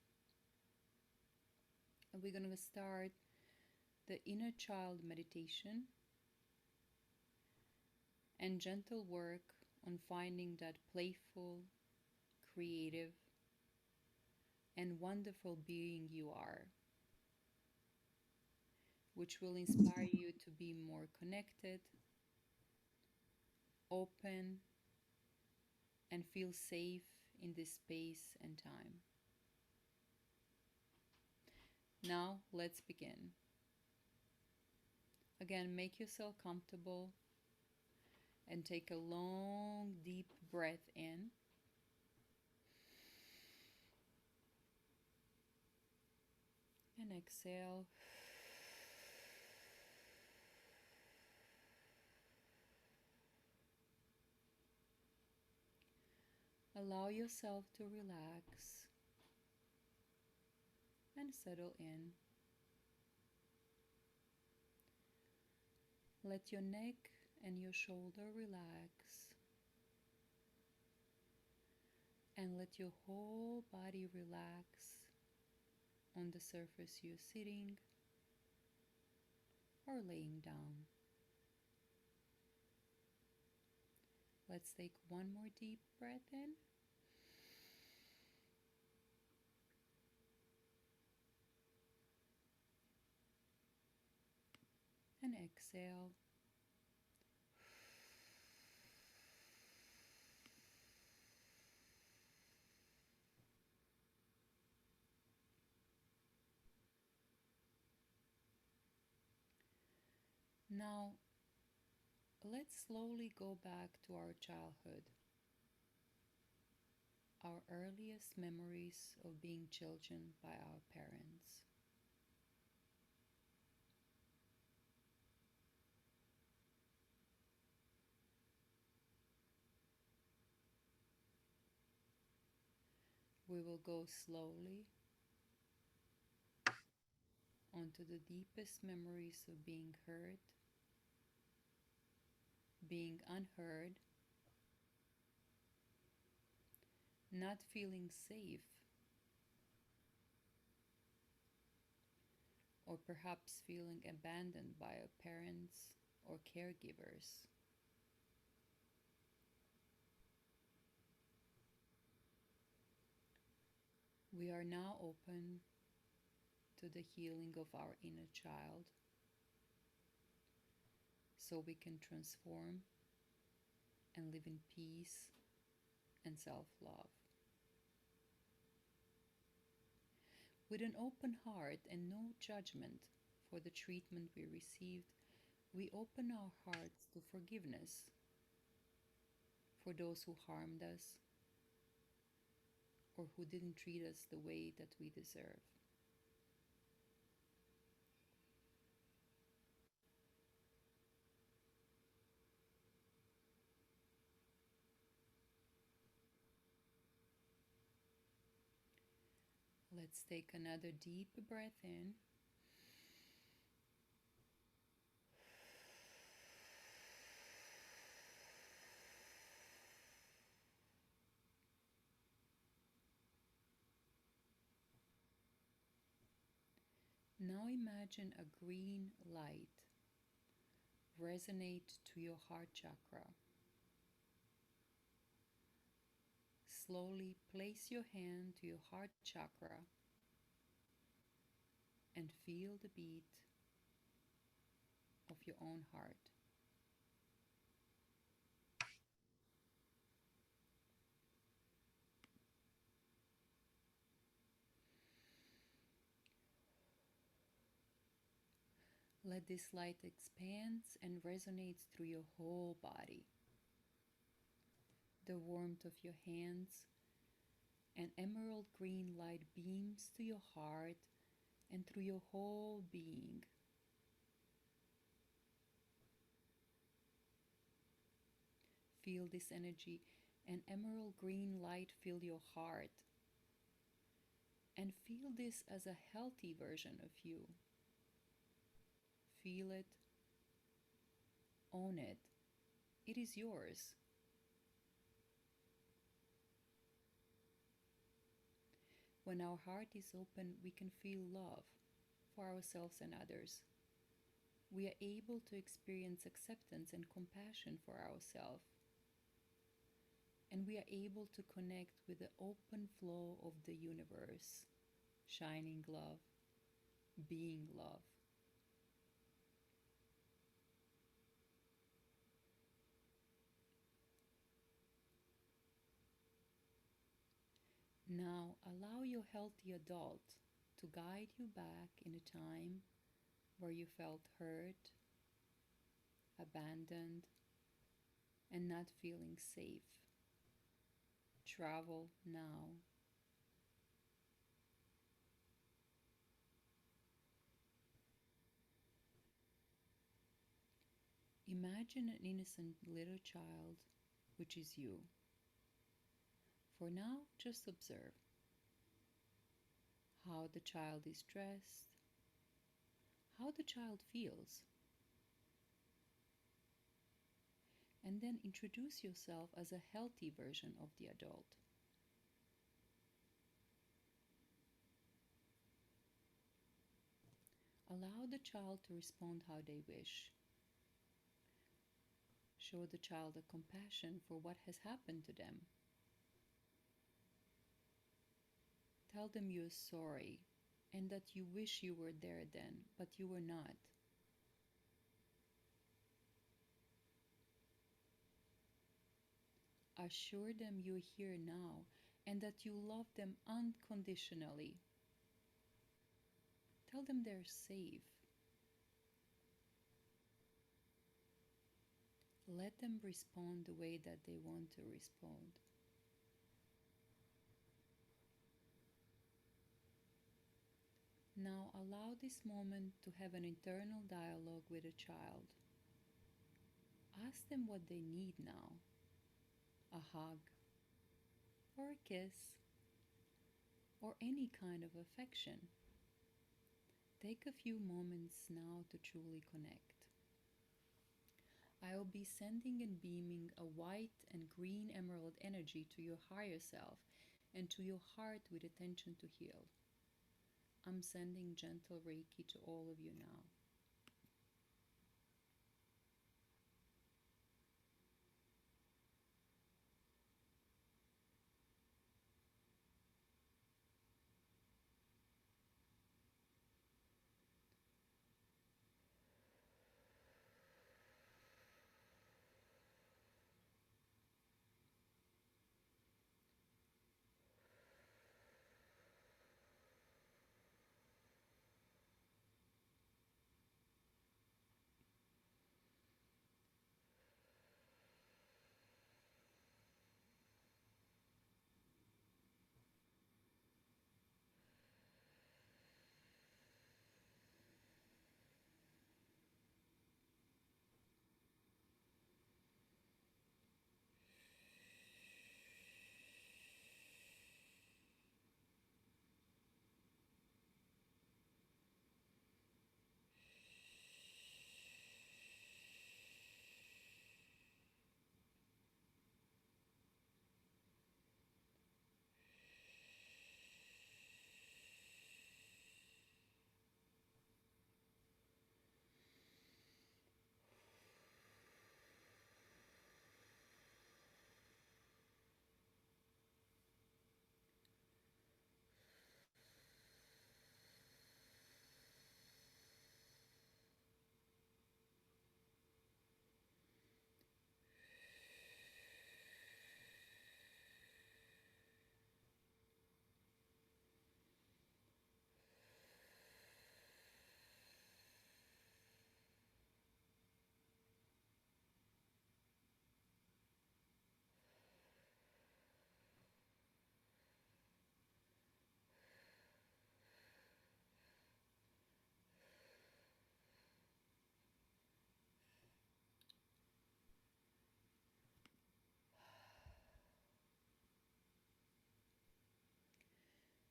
And we're going to start the inner child meditation. and gentle work on finding that playful, creative, and wonderful being you are, which will inspire you to be more connected, open, and feel safe in this space and time. Now, let's begin. Again, make yourself comfortable and take a long, deep breath in. And exhale. Allow yourself to relax and settle in. Let your neck and your shoulder relax. And let your whole body relax on the surface you're sitting or laying down. Let's take one more deep breath in. And exhale. Now, let's slowly go back to our childhood, our earliest memories of being children by our parents. We will go slowly onto the deepest memories of being heard, being unheard, not feeling safe, or perhaps feeling abandoned by our parents or caregivers. We are now open to the healing of our inner child so we can transform and live in peace and self-love. With an open heart and no judgment for the treatment we received, we open our hearts to forgiveness for those who harmed us or who didn't treat us the way that we deserve. Let's take another deep breath in. Now imagine a green light resonate to your heart chakra. Slowly place your hand to your heart chakra and feel the beat of your own heart. Let this light expand and resonate through your whole body. The warmth of your hands and emerald green light beams to your heart and through your whole being. Feel this energy and emerald green light fill your heart. And feel this as a healthy version of you. Feel it, own it. It is yours. When our heart is open, we can feel love for ourselves and others. we are able to experience acceptance and compassion for ourselves. And we are able to connect with the open flow of the universe, shining love, being love. Now allow your healthy adult to guide you back in a time where you felt hurt, abandoned, and not feeling safe. Travel now. Imagine an innocent little child, which is you. For now, just observe how the child is dressed, how the child feels, and then introduce yourself as a healthy version of the adult. Allow the child to respond how they wish. Show the child a compassion for what has happened to them. Tell them you're sorry and that you wish you were there then, but you were not. Assure them you're here now and that you love them unconditionally. Tell them they're safe. Let them respond the way that they want to respond. Now allow this moment to have an internal dialogue with a child. Ask them what they need now. A hug, or a kiss, or any kind of affection. Take a few moments now to truly connect. I will be sending and beaming a white and green emerald energy to your higher self and to your heart with attention to heal. I'm sending gentle Reiki to all of you now.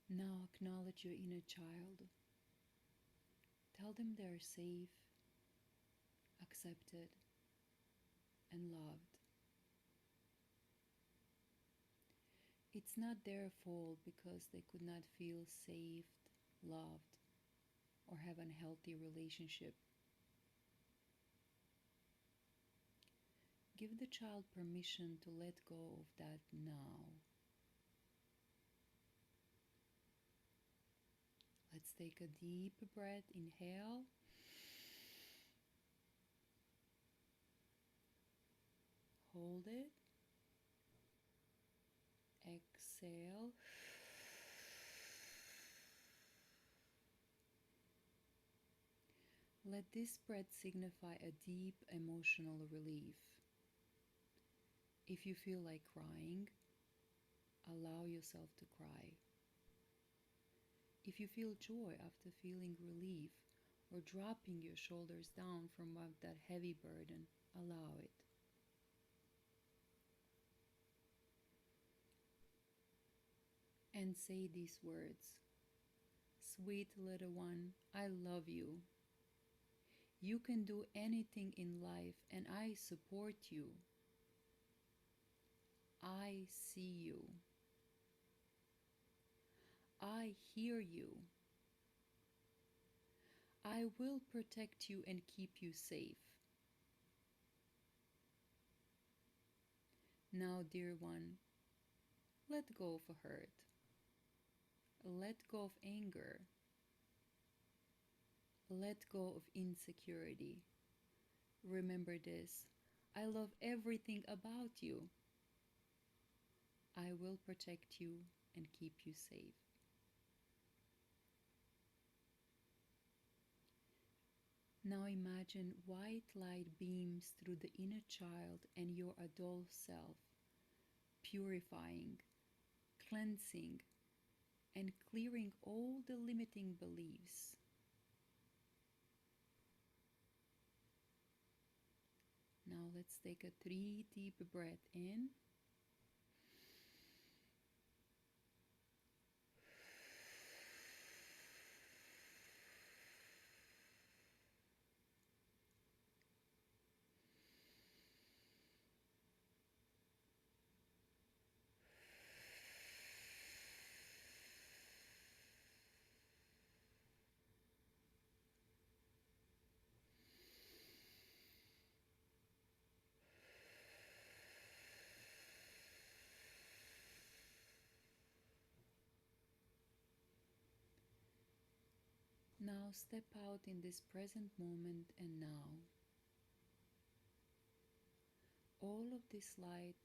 Now acknowledge your inner child. Tell them they're safe, accepted, and loved. It's not their fault because they could not feel safe, loved, or have a healthy relationship Give the child permission to let go of that now. Let's take a deep breath. Inhale. Hold it. Exhale. Let this breath signify a deep emotional relief. If you feel like crying, allow yourself to cry. If you feel joy after feeling relief or dropping your shoulders down from that heavy burden, allow it. And say these words. Sweet little one, I love you. You can do anything in life and I support you. I see you. I hear you. I will protect you and keep you safe. Now, dear one, let go of hurt. Let go of anger. Let go of insecurity. Remember this. I love everything about you. I will protect you and keep you safe. Now imagine white light beams through the inner child and your adult self, purifying, cleansing, and clearing all the limiting beliefs. Now let's take a 3 deep breath in. Now step out in this present moment and now. All of this light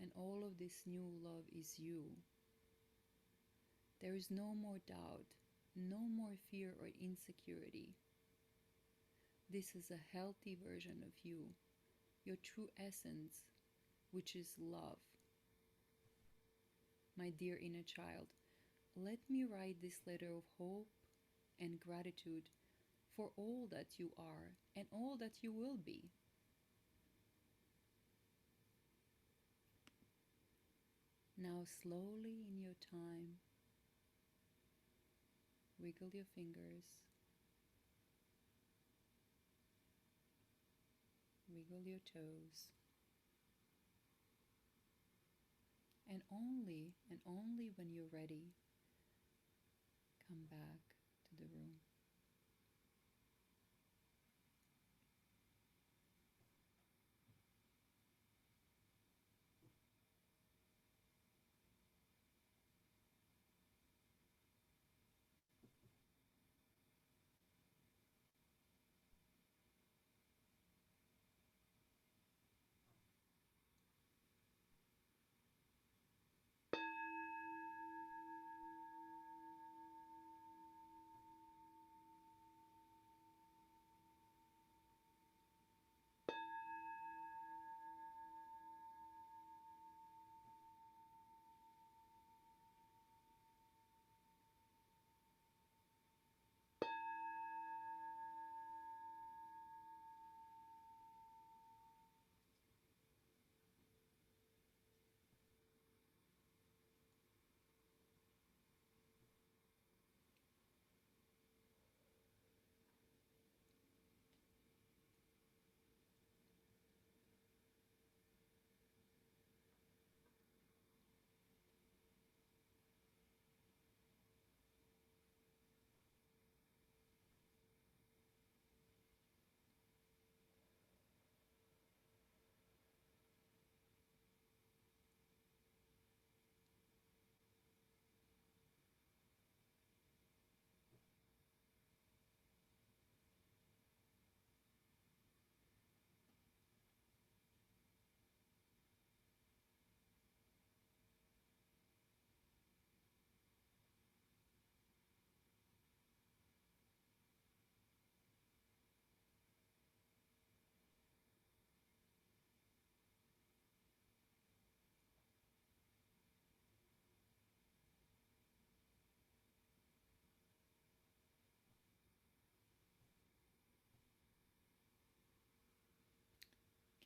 and all of this new love is you. There is no more doubt, no more fear or insecurity. This is a healthy version of you, your true essence, which is love. My dear inner child, let me write this letter of hope and gratitude for all that you are and all that you will be. Now slowly in your time, wiggle your fingers, wiggle your toes, and only when you're ready, come back to the room.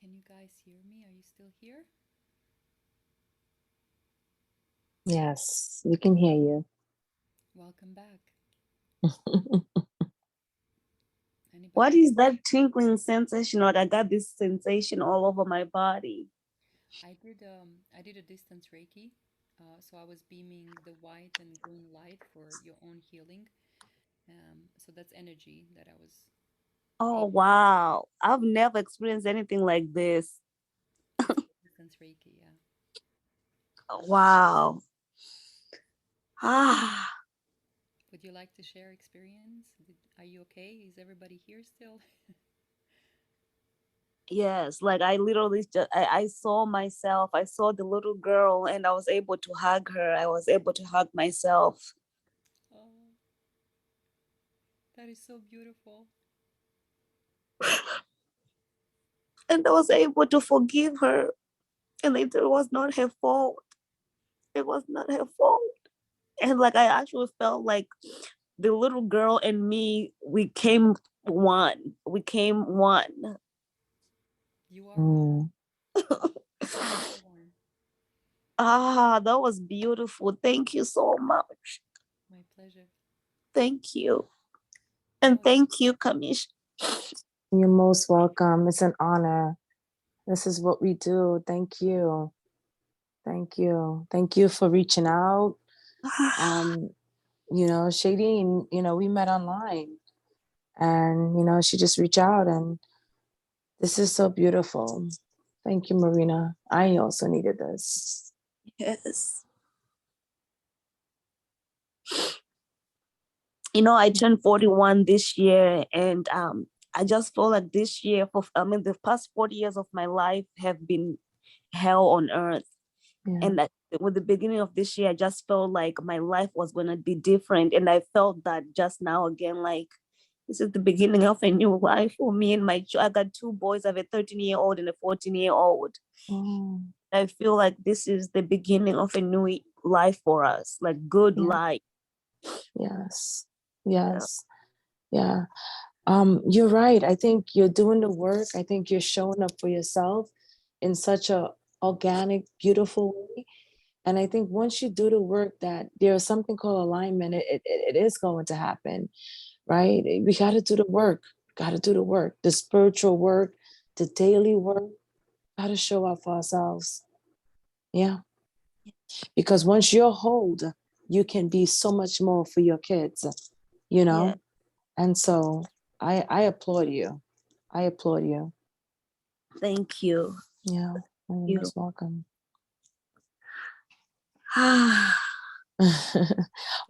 Can you guys hear me? Are you still here? Yes, we can hear you. Welcome back. Anybody? What is that tingling sensation? Or I got this sensation all over my body. I did a distance Reiki, so I was beaming the white and green light for your own healing. So that's energy that I was. Oh, wow. I've never experienced anything like this. Distance Reiki, yeah. Wow. Ah, Would you like to share experience? Are you okay? Is everybody here still? yes. Like I literally just, I saw myself. I saw the little girl and I was able to hug her. I was able to hug myself. Oh, that is so beautiful. And I was able to forgive her. And it was not her fault. It was not her fault. And like I actually felt like the little girl and me, we came one. We came one. You are one. Mm. You are one. Ah, that was beautiful. Thank you so much. My pleasure. Thank you. And Oh, thank you, Kamish. You're most welcome. It's an honor. This is what we do. Thank you. Thank you. Thank you for reaching out. Shadeen, we met online and, she just reached out and this is so beautiful. Thank you, Marina. I also needed this. Yes. I turned 41 this year, and I just feel like this year, the past 40 years of my life have been hell on earth. Yeah. And with the beginning of this year, I just felt like my life was going to be different. And I felt that just now again, like this is the beginning of a new life for me and I got two boys. I have a 13-year-old and a 14-year-old. Oh, I feel like this is the beginning of a new life for us, like good yeah. life. Yes. Yes. Yeah. You're right. I think you're doing the work. I think you're showing up for yourself in such a organic, beautiful way. And I think once you do the work, that there's something called alignment, it is going to happen, right? We got to do the work, the spiritual work, the daily work, got to show up for ourselves. Yeah. Because once you're whole, you can be so much more for your kids, Yeah. And so I applaud you. I applaud you. Thank you. Yeah. You're most welcome.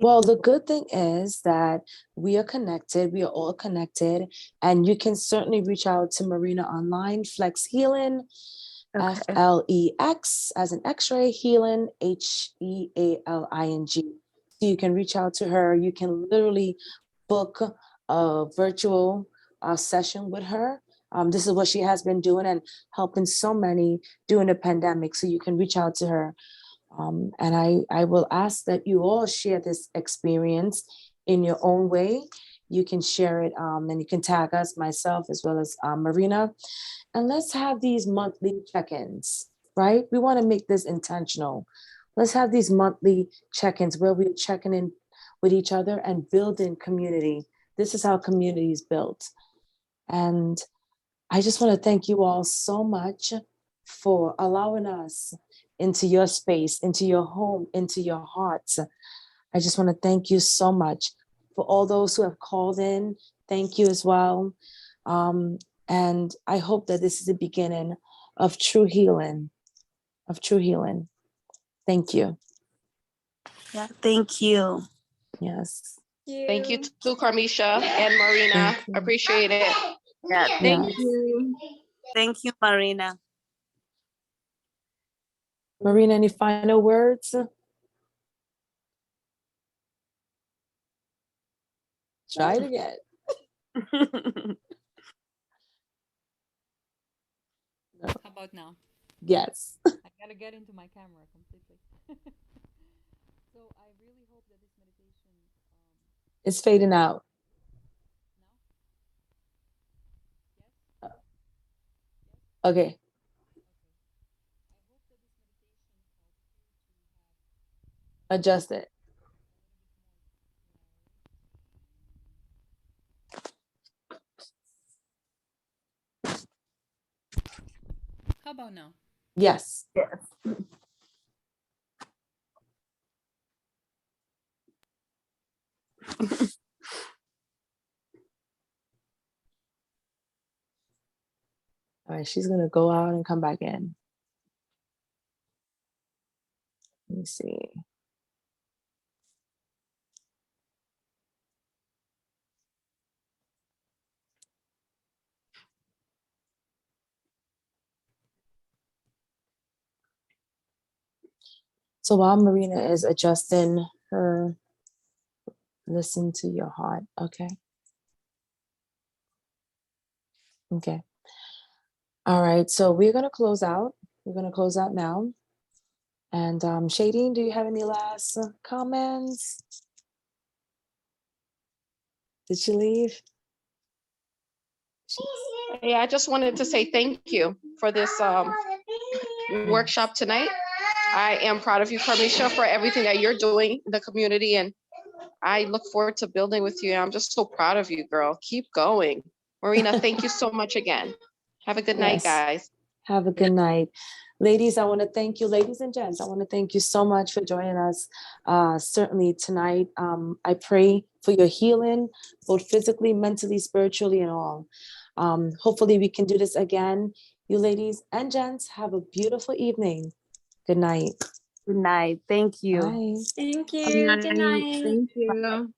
Well, the good thing is that we are connected. We are all connected. And you can certainly reach out to Marina online, Flex Healing, Okay. FLEX as an X-ray, Healing, HEALING. So you can reach out to her. You can literally book a virtual session with her. This is what she has been doing and helping so many during the pandemic. So you can reach out to her. And I will ask that you all share this experience in your own way. You can share it and you can tag us, myself, as well as Marina. And let's have these monthly check-ins, right? We want to make this intentional. Let's have these monthly check-ins where we're checking in with each other and building community. This is how community is built. And I just want to thank you all so much for allowing us into your space, into your home, into your hearts. I just want to thank you so much for all those who have called in. Thank you as well. And I hope that this is the beginning of true healing, Thank you. Yeah, thank you. Yes. Thank you too, Carmisha and Marina. Appreciate it. Yeah, thank Yes. you. Thank you, Marina. Marina, any final words? Try it again. How about now? Yes. I gotta get into my camera completely. So I really hope that this meditation It's fading out. now. Yes. Okay. Adjust it. How about now? Yes. All right, she's gonna go out and come back in. Let me see. So while Marina is adjusting her, listen to your heart, okay? Okay. All right, so we're gonna close out. We're gonna close out now. And Shadeen, do you have any last comments? Did she leave? Yeah, I just wanted to say thank you for this workshop tonight. I am proud of you, Carmisha, for everything that you're doing in the community, and I look forward to building with you. I'm just so proud of you, girl. Keep going. Marina, thank you so much again. Have a good night, Yes. guys. Have a good night. Ladies, I want to thank you, ladies and gents, I want to thank you so much for joining us certainly tonight. I pray for your healing, both physically, mentally, spiritually, and all. Hopefully we can do this again. You ladies and gents, have a beautiful evening. Good night. Good night. Thank you. Bye. Thank you. Good Good night. night. Thank you.